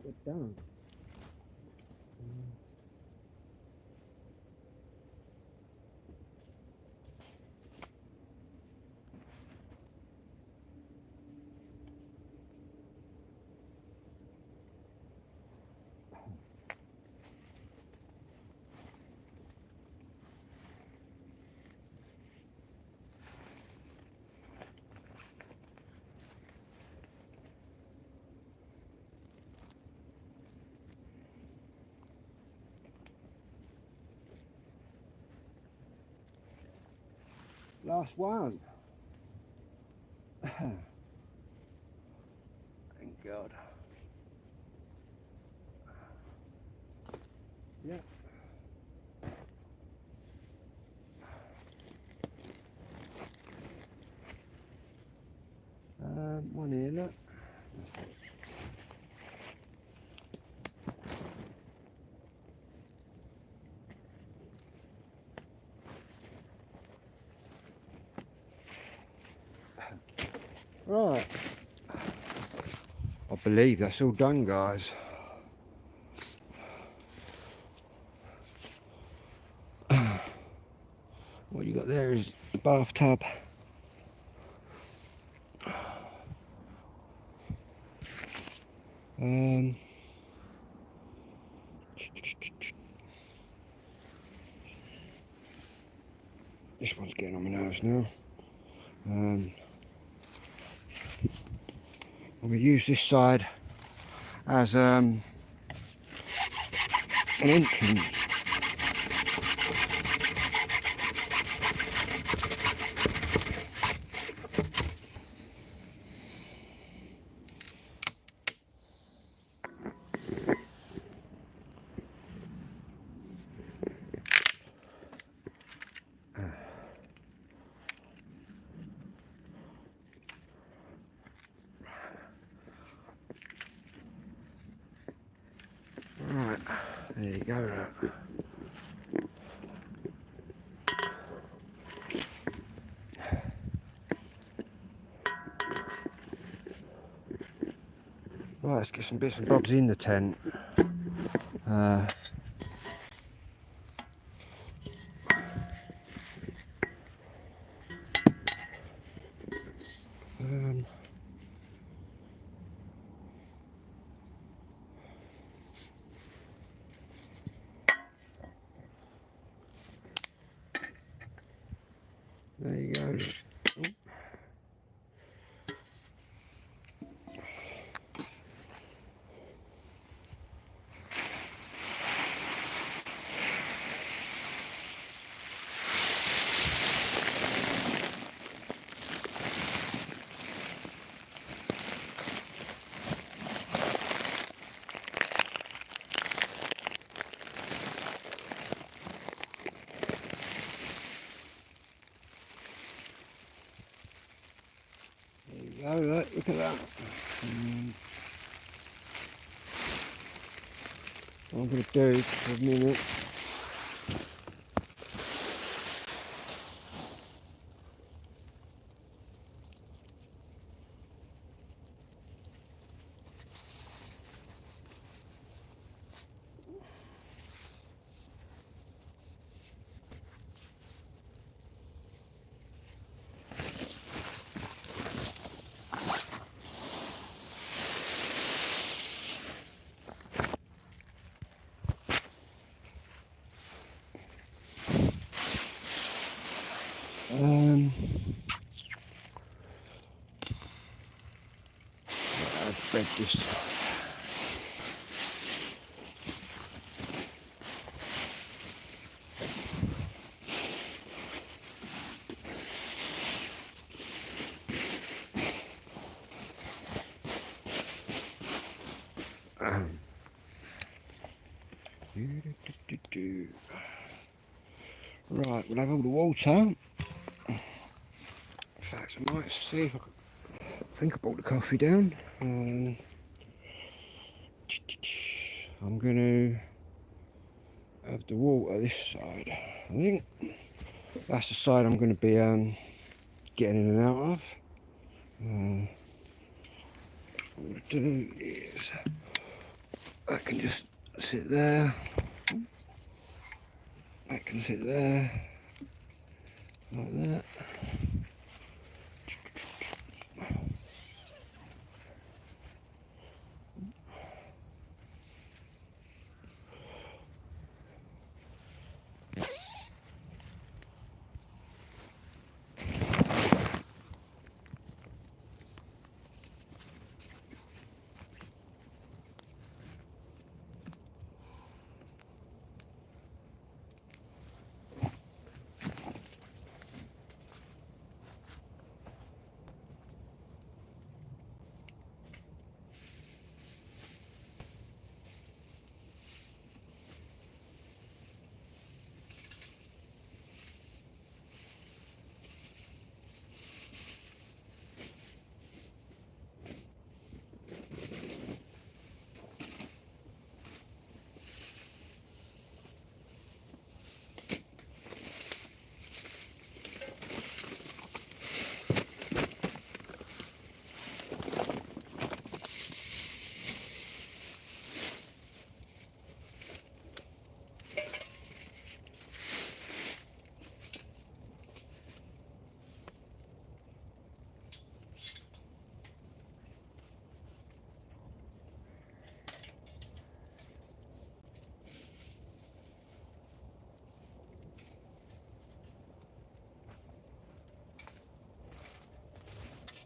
It's done. Last one. Thank God. Yeah. One here, look. Right. I believe that's all done, guys. What you got there is the bathtub. This one's getting on my nerves now. I'm going to use this side as an entrance. There you go. Right, let's get some bits and bobs in the tent. There you go. Oh, look at that. What I'm going to do for a minute. I've spread this. Right, we'll have all the water. In fact, I might see if I think I brought the coffee down. I'm going to have the water this side. I think that's the side I'm going to be getting in and out of. What I'm going to do is I can just sit there. I can sit there like that.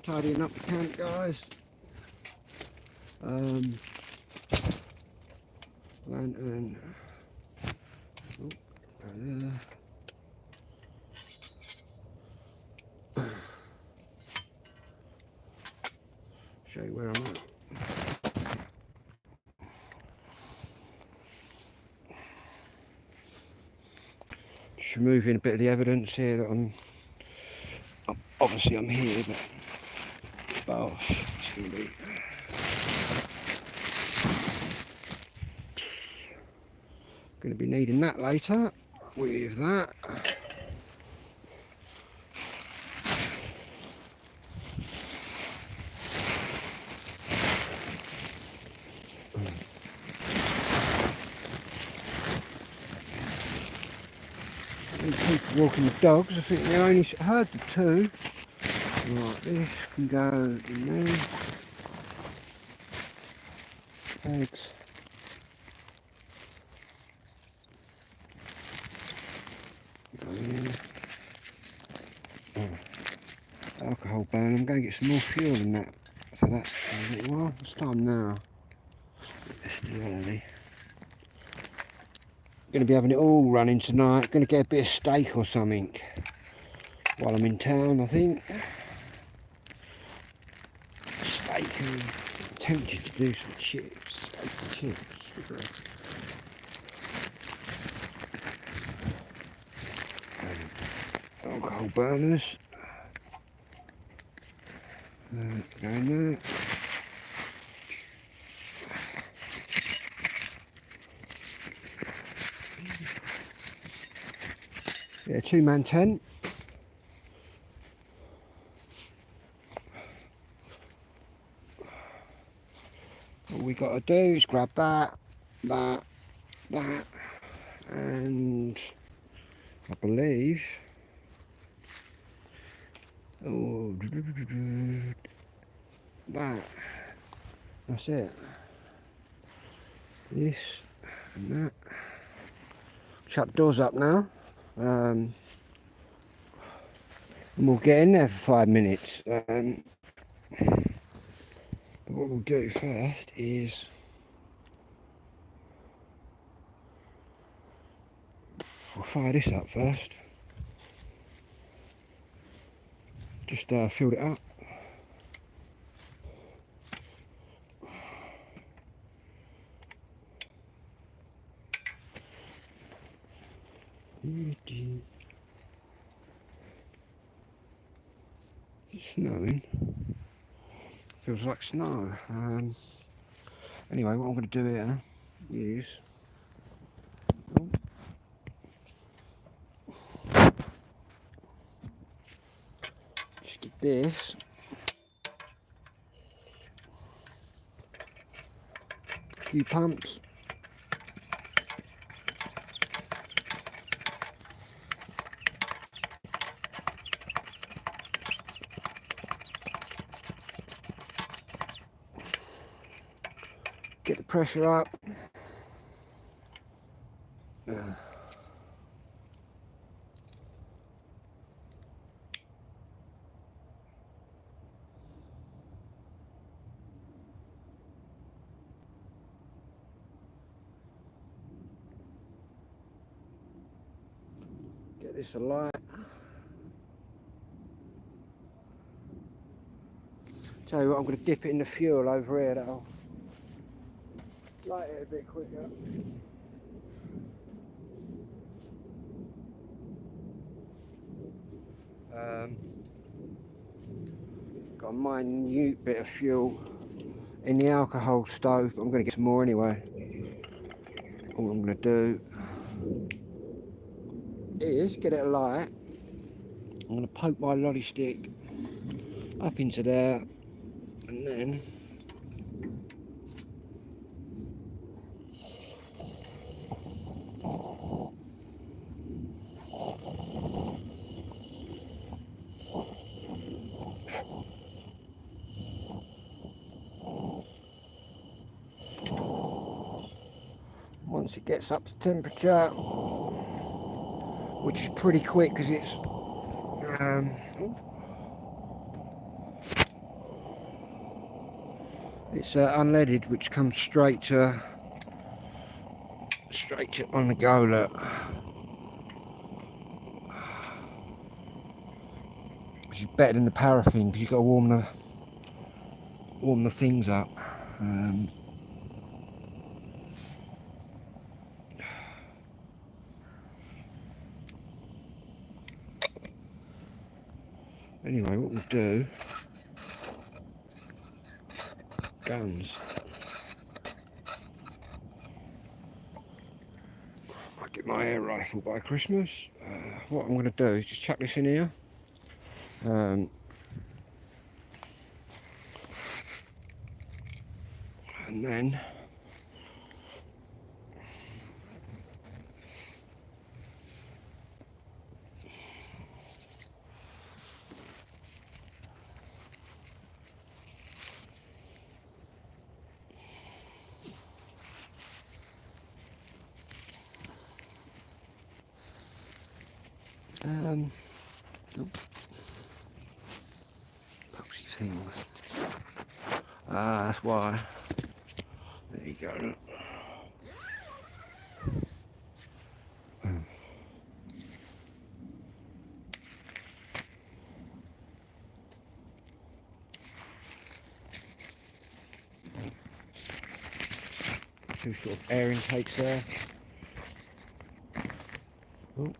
Tidying up the camp, guys. Lantern. Oh, there. Show you where I'm at. Just removing a bit of the evidence here that I'm obviously I'm here, but it's going to be. Going to be needing that later with that. People walking the dogs, I think they only heard the two. Right, this can go in there. Eggs. Go in. Oh, alcohol burn. I'm going to get some more fuel than that for that for a little while. It's time now. It's still early. Going to be having it all running tonight. Going to get a bit of steak or something while I'm in town, I think. Steak, and I'm tempted to do some chips. Steak and chips. Alcohol burners. Go in there. Yeah, two-man tent. All we got to do is grab that, and I believe, oh, that. That's it. This and that. Shut the doors up now. And we'll get in there for 5 minutes. But what we'll do first is we'll fire this up first. Just filled it up. It's snowing. Feels like snow. Anyway, what I'm going to do here is just get this. A few pumps. Get the pressure up. Get this alight. Tell you what, I'm going to dip it in the fuel over here. That'll light it a bit quicker. Got a minute bit of fuel in the alcohol stove, but I'm going to get some more anyway. All I'm going to do is get it alight. I'm going to poke my lolly stick up into there, and then once it gets up to temperature, which is pretty quick because it's unleaded, which comes straight to on the go. Look, which is better than the paraffin because you've got to warm the things up. Anyway, what we'll do, guns. get my air rifle by Christmas. What I'm going to do is just chuck this in here. And then boxy things. That's why. There you go. Look. Two sort of air intakes there. Oh.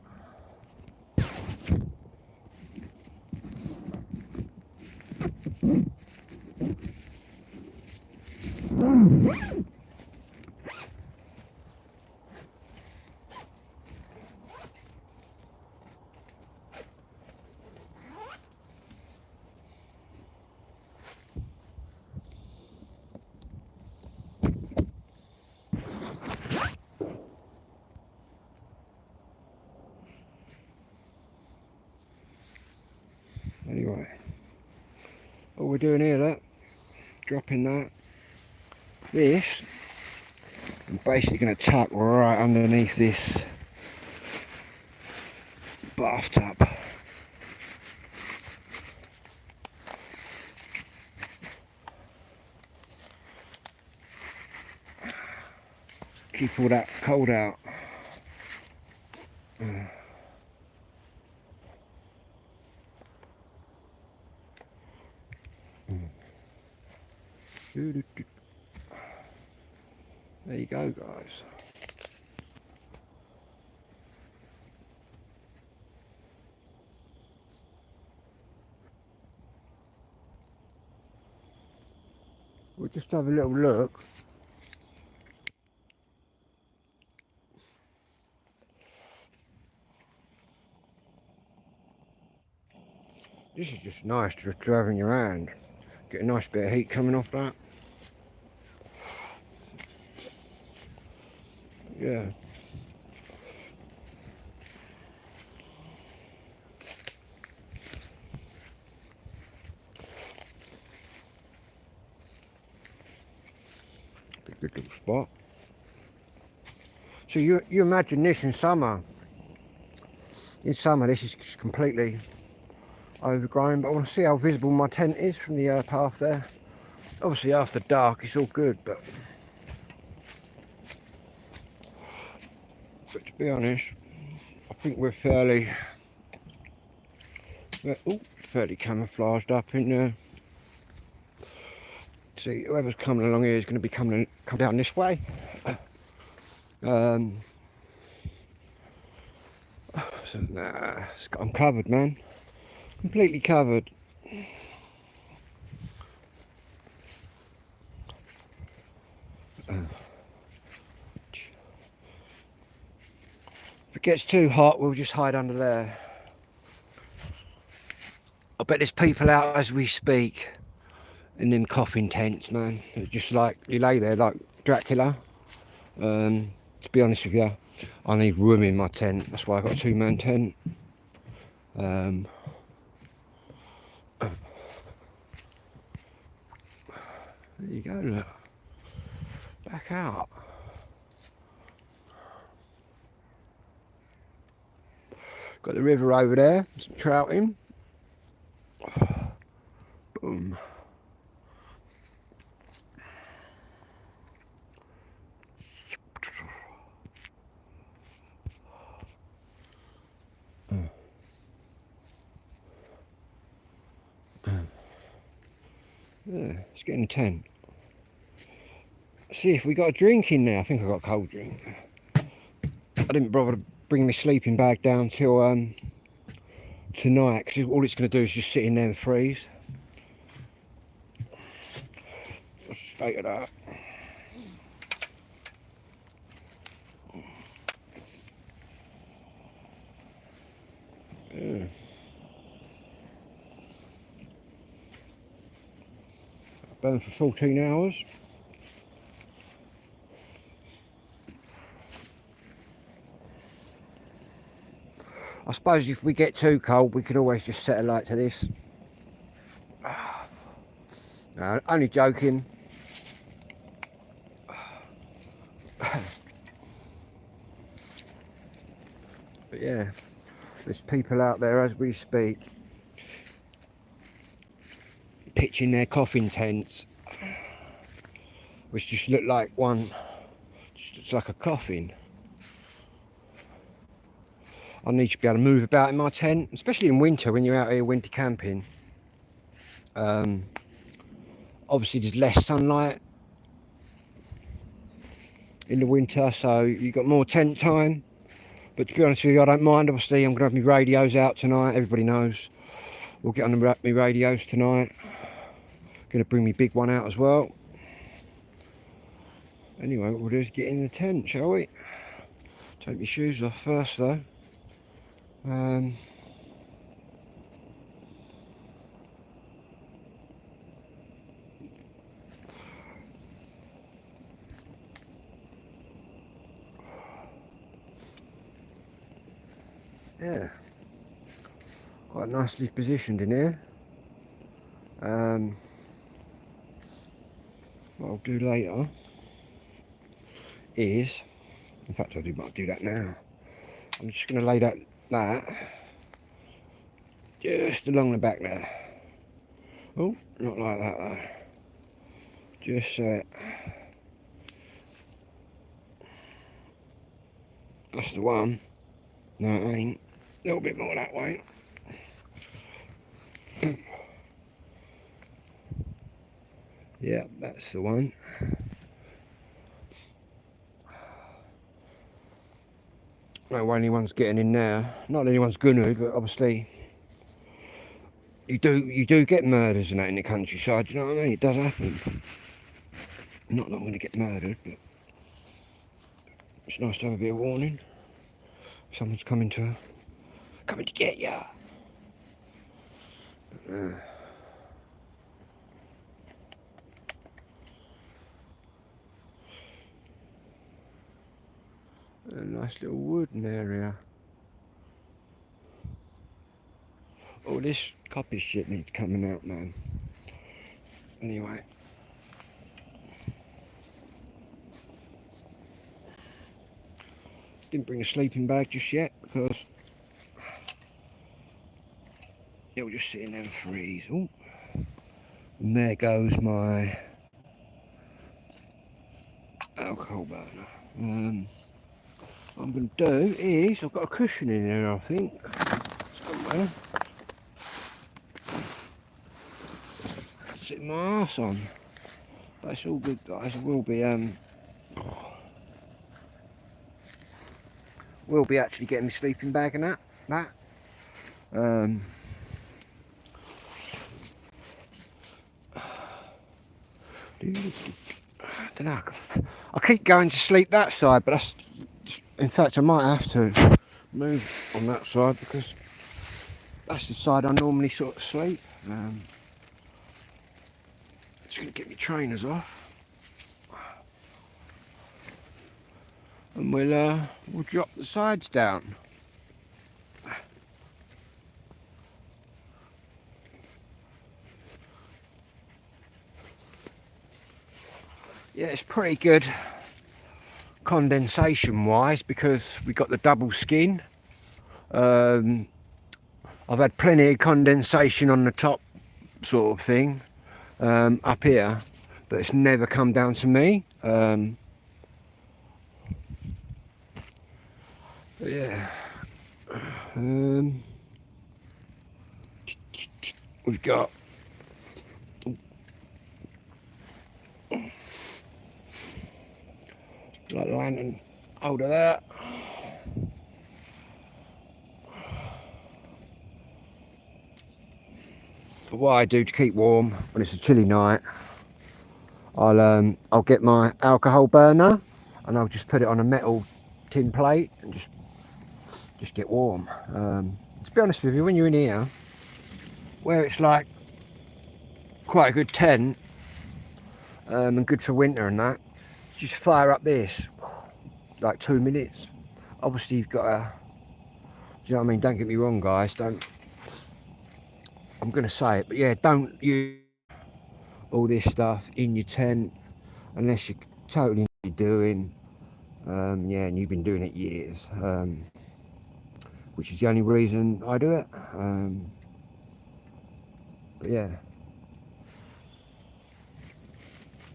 Anyway, what we're doing here, look, dropping that. This, I'm basically going to tuck right underneath this bathtub. Keep all that cold out. There you go, guys. We'll just have a little look. This is just nice to have in your hand. Get a nice bit of heat coming off that. Yeah. Be a good little spot. So you imagine this in summer. In summer this is completely overgrown, but I want to see how visible my tent is from the path there. Obviously after dark it's all good, but to be honest, I think we're fairly camouflaged up in there. See, whoever's coming along here is going to be come down this way. So nah, I'm covered, man. Completely covered. If it gets too hot, we'll just hide under there. I bet there's people out as we speak in them coffin tents, man. It's just like, you lay there like Dracula. To be honest with you, I need room in my tent. That's why I've got a 2-man tent. There you go, look. Back out. Got the river over there, some trouting. Boom. Yeah, let's get in the tent. See if we got a drink in there. I think I got a cold drink. I didn't bother to bring my sleeping bag down till tonight, because all it's going to do is just sit in there and freeze. What's the state of that? burn for 14 hours. I suppose if we get too cold, we could always just set a light to this. No, only joking. But yeah, there's people out there as we speak pitching their coffin tents, which just look like one, just looks like a coffin. I need to be able to move about in my tent, especially in winter when you're out here winter camping. Obviously there's less sunlight in the winter, so you've got more tent time. But to be honest with you, I don't mind. Obviously I'm going to have my radios out tonight, everybody knows. We'll get on my radios tonight. Going to bring me big one out as well. Anyway, what we'll do is get in the tent, shall we? Take my shoes off first though. Yeah, quite nicely positioned in here. What I'll do later is, in fact I might do that now. I'm just going to lay that just along the back there. Oh, not like that though. Just that's the one. No, it ain't. A little bit more that way. Yeah, that's the one. No, anyone's getting in there. Not that anyone's gonna, but obviously you do get murders and that in the countryside. You know what I mean? It does happen. Not that I'm gonna get murdered, but it's nice to have a bit of warning. Someone's coming to get ya. A nice little wooden area. Oh, this copy shit needs coming out, man. Anyway. Didn't bring a sleeping bag just yet because it'll just sit in there and freeze. Oh, and there goes my alcohol burner. What I'm going to do is, I've got a cushion in there, I think, somewhere. Sit my arse on. But it's all good, guys. I will be actually getting my sleeping bag and that. I don't know. I keep going to sleep that side, but that's. In fact, I might have to move on that side because that's the side I normally sort of sleep. Just going to get my trainers off, and we'll drop the sides down. Yeah, it's pretty good condensation wise because we got the double skin. I've had plenty of condensation on the top sort of thing up here, but it's never come down to me. But yeah, we've got like lantern holder there. But what I do to keep warm when it's a chilly night, I'll get my alcohol burner and I'll just put it on a metal tin plate and just get warm. To be honest with you, when you're in here, where it's like quite a good tent, and good for winter and that. Just fire up this, like 2 minutes. Obviously you've got to, do you know what I mean? Don't get me wrong, guys, don't, I'm going to say it, but yeah, don't use all this stuff in your tent unless you're totally doing, yeah, and you've been doing it years, which is the only reason I do it.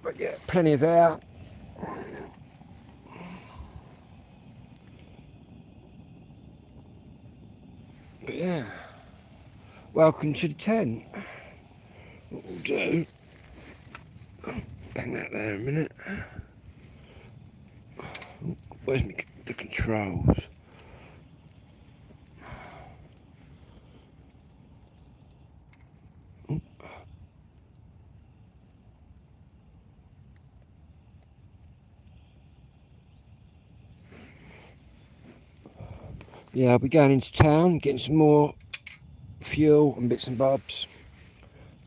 But yeah, plenty of air. But yeah, welcome to the tent. What we'll do, bang that there a minute. Where's the controls? Yeah, I'll be going into town, getting some more fuel and bits and bobs.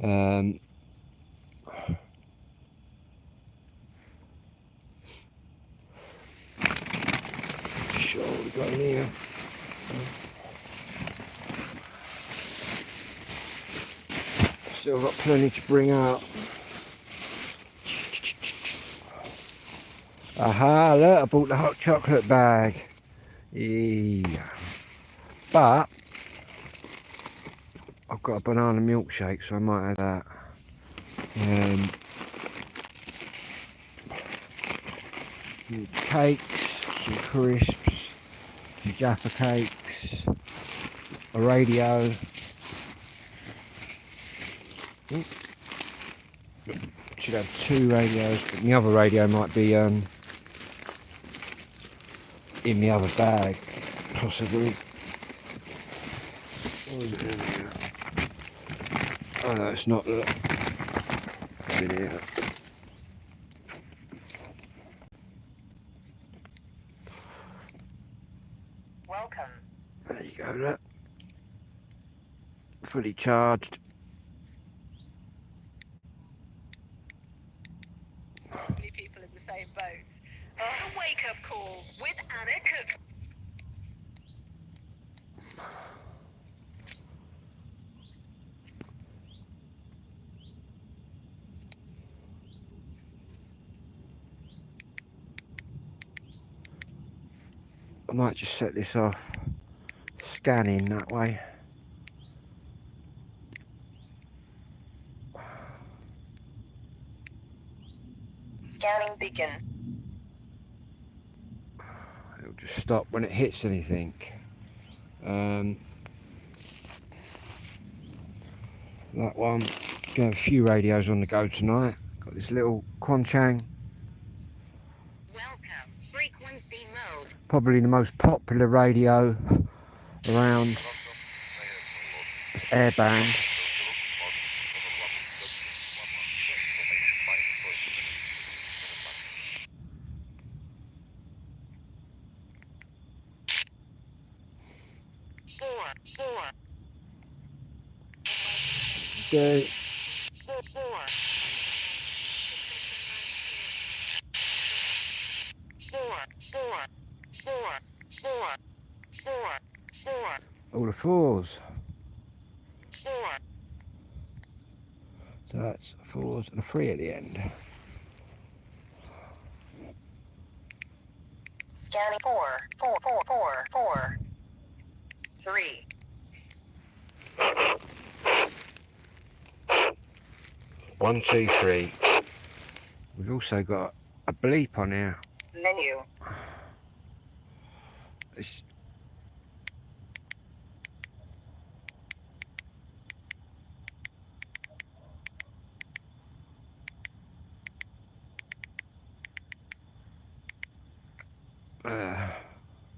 Sure, what we got in here. Still got plenty to bring out. Aha, look, I bought the hot chocolate bag. Yeah. But I've got a banana milkshake, so I might have that. Some cakes, some crisps, some Jaffa cakes, a radio. Should have 2 radios, but the other radio might be in the other bag, possibly. Oh no, it's not. Look. In here. Welcome. There you go, look. Fully charged. Many people in the same boat. The wake-up call with Anna Cooks. I might just set this off scanning that way. Scanning beacon. It'll just stop when it hits anything. That one. Got a few radios on the go tonight. Got this little Quanchang. Welcome. Frequency mode. Probably the most popular radio around. It's airband. Okay. All the 4s. So that's 4s and a 3 at the end. Scanning 4. 3. 1, 2, 3. We've also got a bleep on here. Menu. It's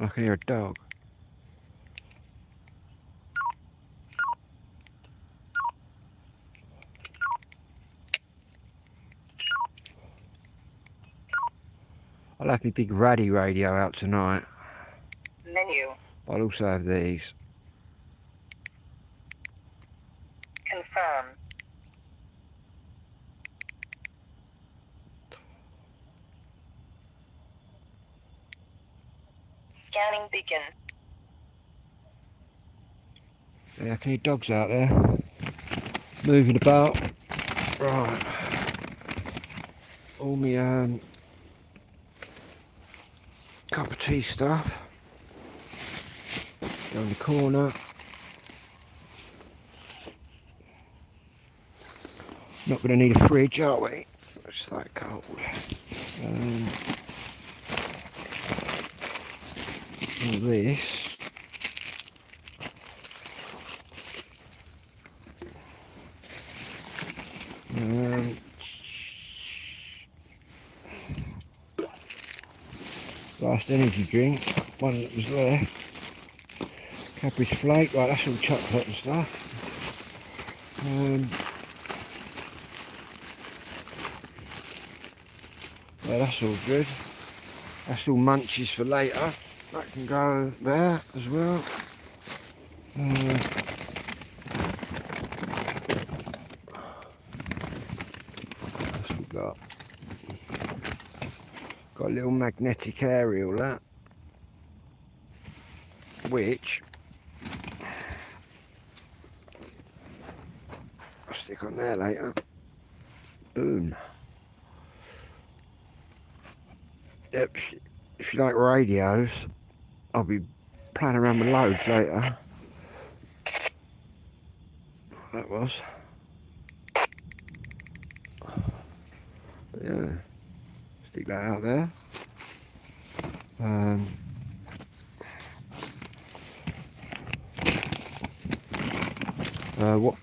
I can hear a dog. I'll have my big Raddy radio out tonight. Menu. I'll also have these. Confirm. Scanning beacon. Yeah, I can hear dogs out there moving about. Right. All my cup of tea stuff down the corner. Not going to need a fridge, are we? It's that cold. All this. Last energy drink, one that was left. Cadbury's Flake, right, that's all chocolate and stuff. Yeah, that's all good. That's all munchies for later. That can go there as well. What's we got? Got a little magnetic aerial, that. Which I'll stick on there later. Boom. Yep, if you like radios, I'll be playing around with loads later. That was. But yeah, stick that out there.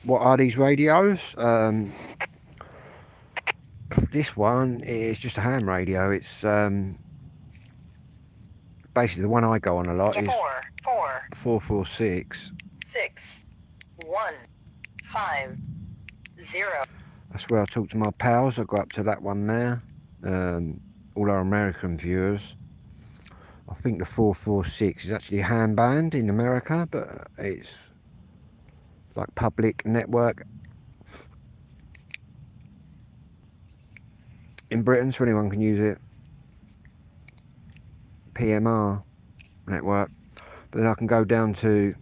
What are these radios? This one is just a ham radio. It's basically the one I go on a lot is 446. 6 1 5 0. That's where I talk to my pals. I go up to that one there. All our American viewers. I think the 446 is actually a ham band in America, but it's like public network in Britain, so anyone can use it. PMR network. But then I can go down to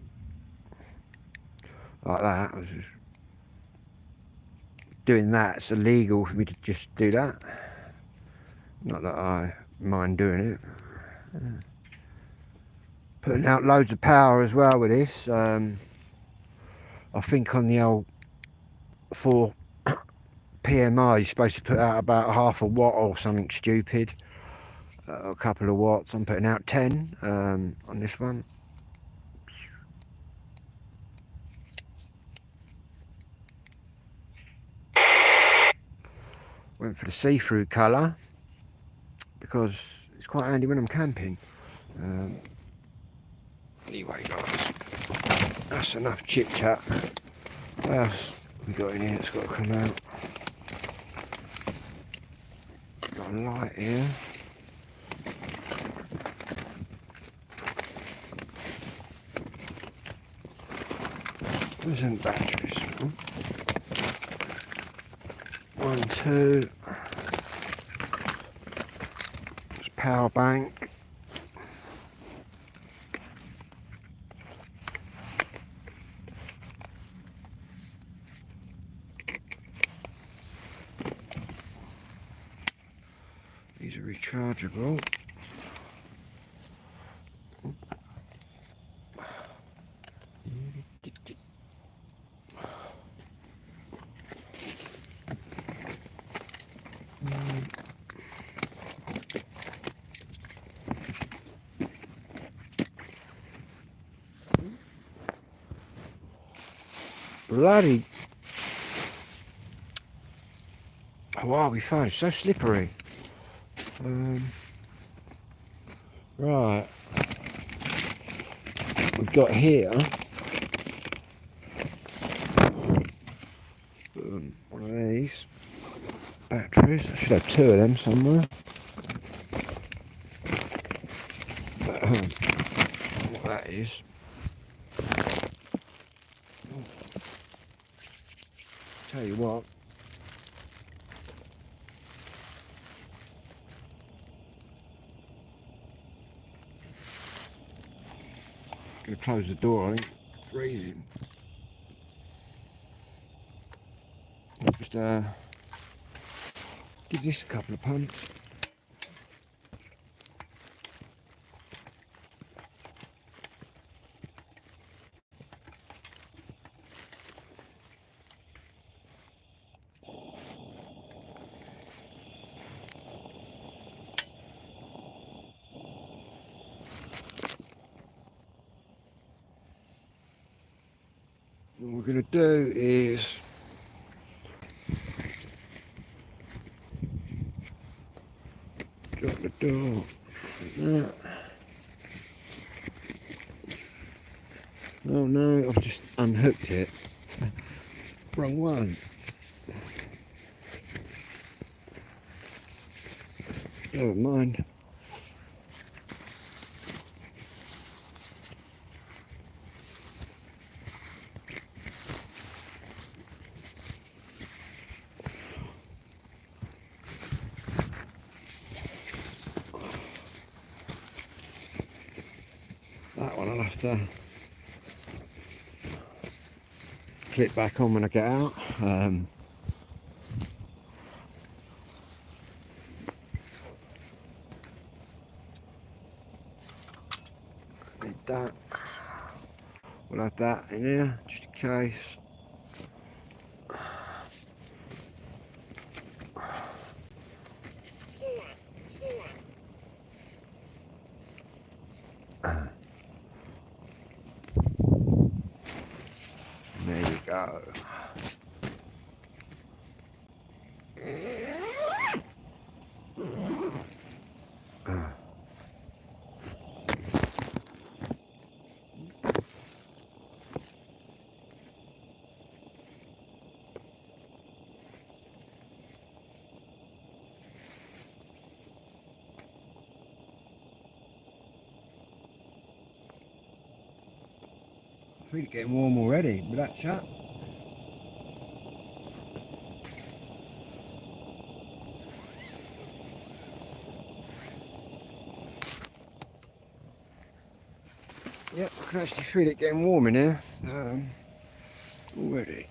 like that. I was just doing that. It's illegal for me to just do that. Not that I mind doing it. Putting out loads of power as well with this. I think on the old 4 PMR you're supposed to put out about half a watt or something stupid. A couple of watts. I'm putting out 10 on this one. Went for the see-through colour because it's quite handy when I'm camping. Anyway guys, that's enough chit chat. What else we got in here that's got to come out? Got a light here. Where's them batteries? 1, 2. There's power bank. These are rechargeable. Bloody Hawaii phone, so slippery. Right, we've got here one of these batteries. I should have 2 of them somewhere. What that is. Tell you what. Gonna close the door, I think. Freezing. I'll just give this a couple of pumps. What we're going to do is drop the door like that. Oh no, I've just unhooked it. Wrong one. Never mind. That one I'll have to clip back on when I get out. Need that. We'll have that in here just in case. There you go. I feel it getting warm already with that shut. Yep, I can actually feel it getting warm in here already.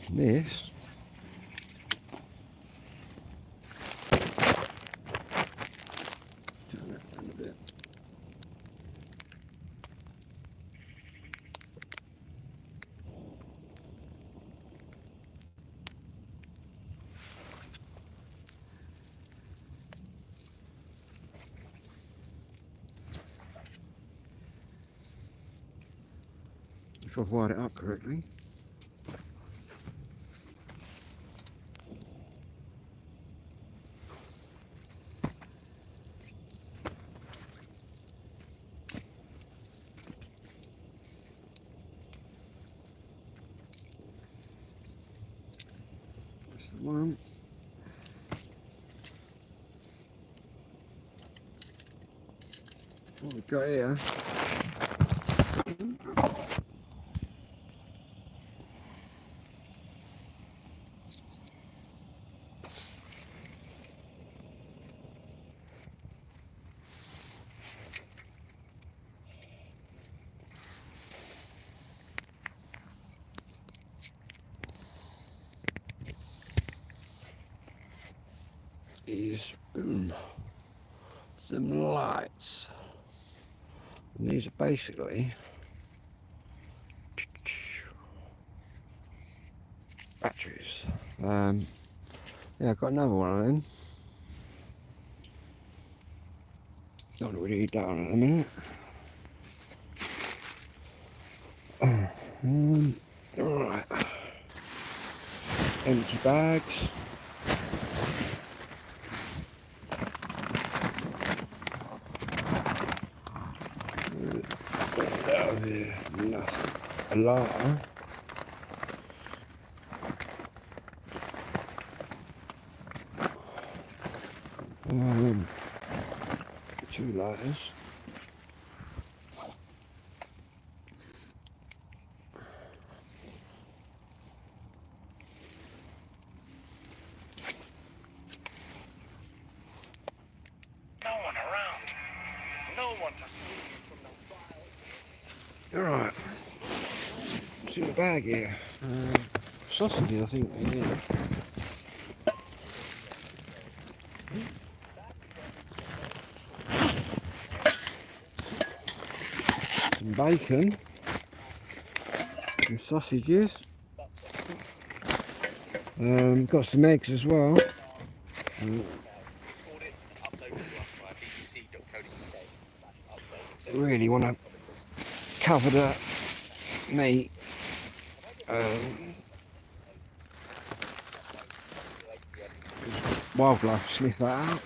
This turn that down a bit. If I've wired it up correctly. That's the one. What we've got here is some lights. And these are basically batteries. Yeah, I've got another one of them. Don't know what to eat down in a minute. Alright. Empty bags. Out of here, nothing. A lighter. Two lighters. Alright. What's in the bag here? Sausages, I think. Yeah. Some bacon. Some sausages. Got some eggs as well. Really want to cover the meat. Wildlife sniff that out.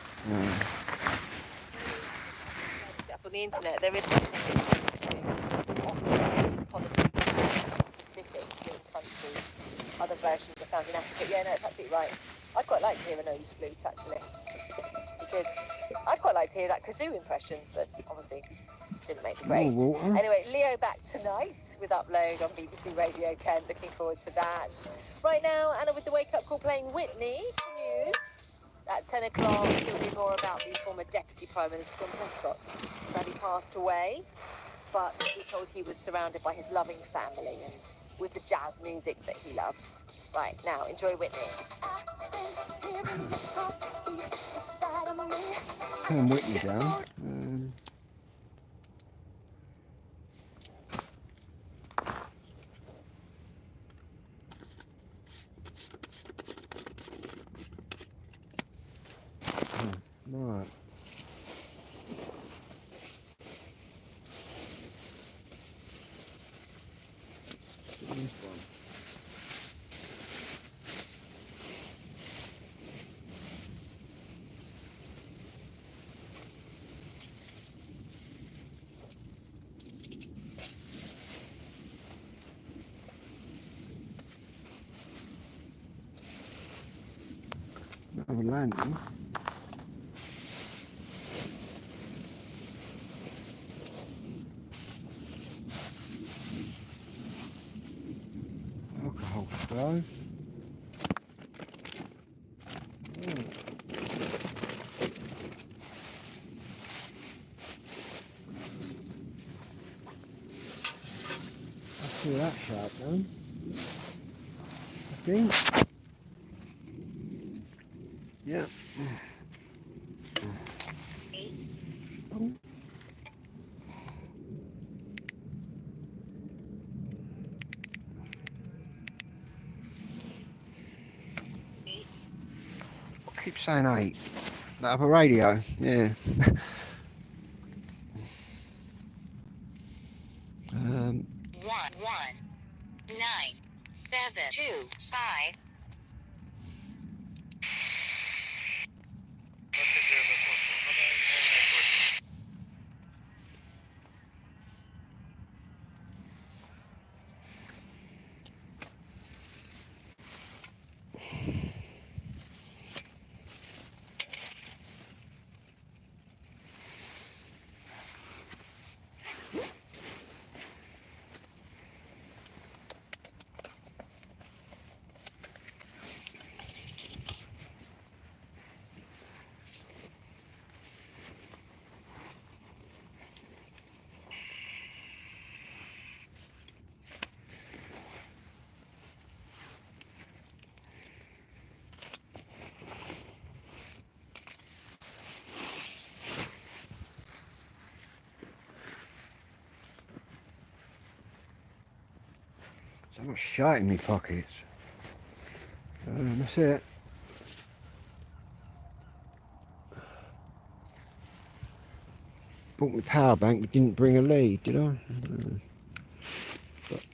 Up on the internet, there is specific countries. Other versions are found in Africa. Yeah, no, it's absolutely right. I'd quite like to hear a nose flute, actually. Because I'd quite like to hear that kazoo impression, but obviously didn't make the grade. Anyway, Leo back tonight with Upload on BBC Radio Kent. Looking forward to that. Right now, Anna with the wake-up call playing Whitney News. At 10 o'clock, you'll hear more about the former Deputy Prime Minister from Prescott. That he passed away, but we're told he was surrounded by his loving family and with the jazz music that he loves. Right, now, enjoy Whitney. Turn Whitney down. Right. This one. Another lantern. Alcohol stove. Let's see that sharp then. I think. Yeah. I keep saying 8. That other radio, yeah. 1 9 7 2 5. So much shite in my pockets. That's it. Bought my power bank, but didn't bring a lead, did I? But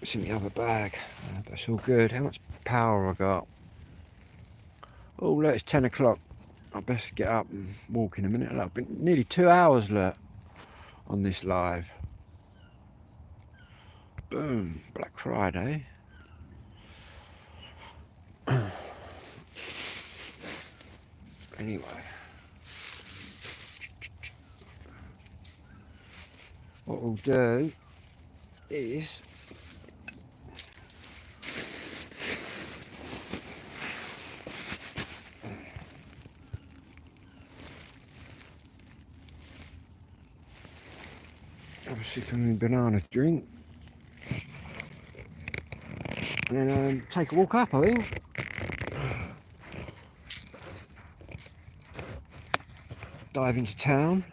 it's in the other bag. But it's all good. How much power I got? Oh, look, it's 10 o'clock. I best get up and walk in a minute. Look, I've been nearly 2 hours, look, on this live. Boom, Black Friday. Anyway. What we'll do is have a sip of my banana drink. And then take a walk up, I think. Dive into town.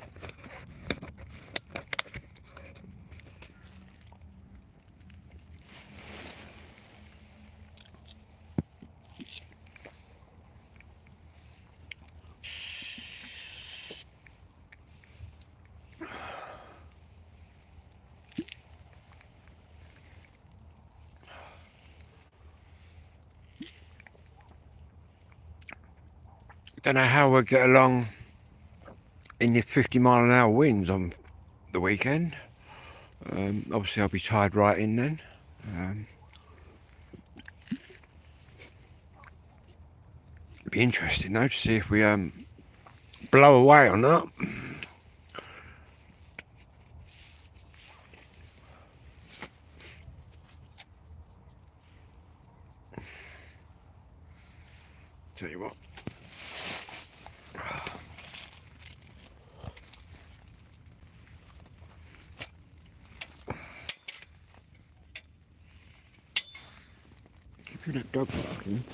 Don't know how we'll get along in the 50-mile-an-hour winds on the weekend. Obviously I'll be tied right in then. It'd be interesting though to see if we blow away or not. Tell you what. Keeping that dog barking.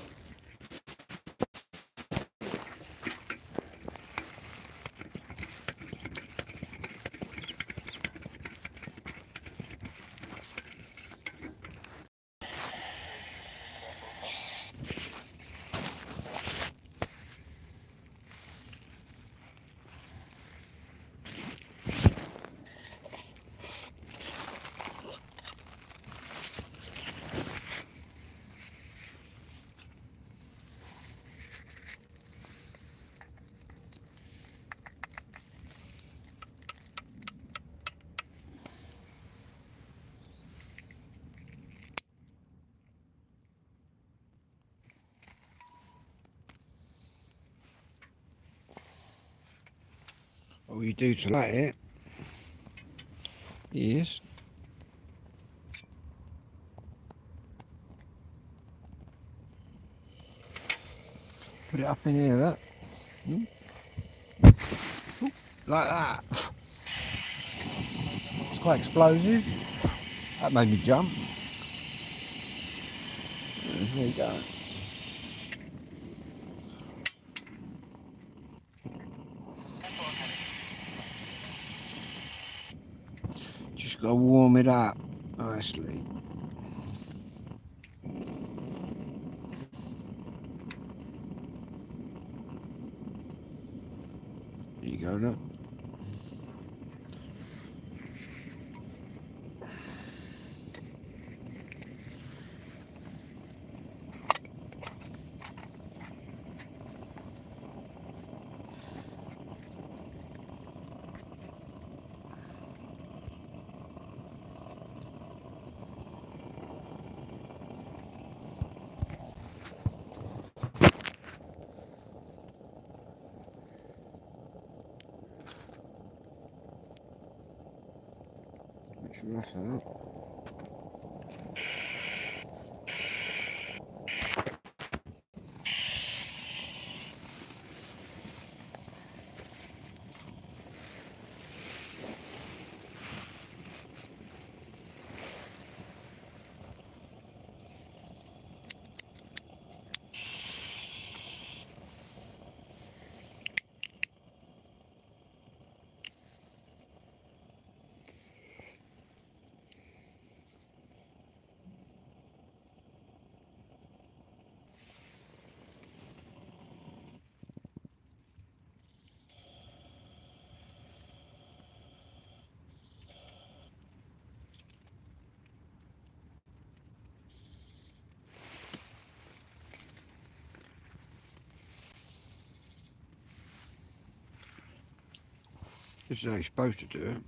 All you do to light it is put it up in here, look. Like that. It's quite explosive. That made me jump. There you go. Just gotta warm it up nicely. There you go, look. Make sure that's that. This is how you're supposed to do it.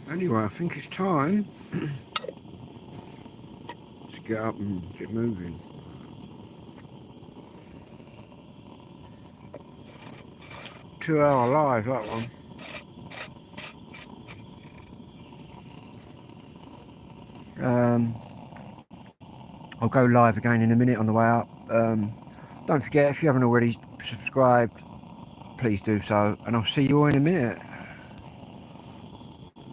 Anyway, I think it's time to get up and get moving. Two-hour live, that one. I'll go live again in a minute on the way up. Don't forget, if you haven't already subscribed, please do so, and I'll see you all in a minute.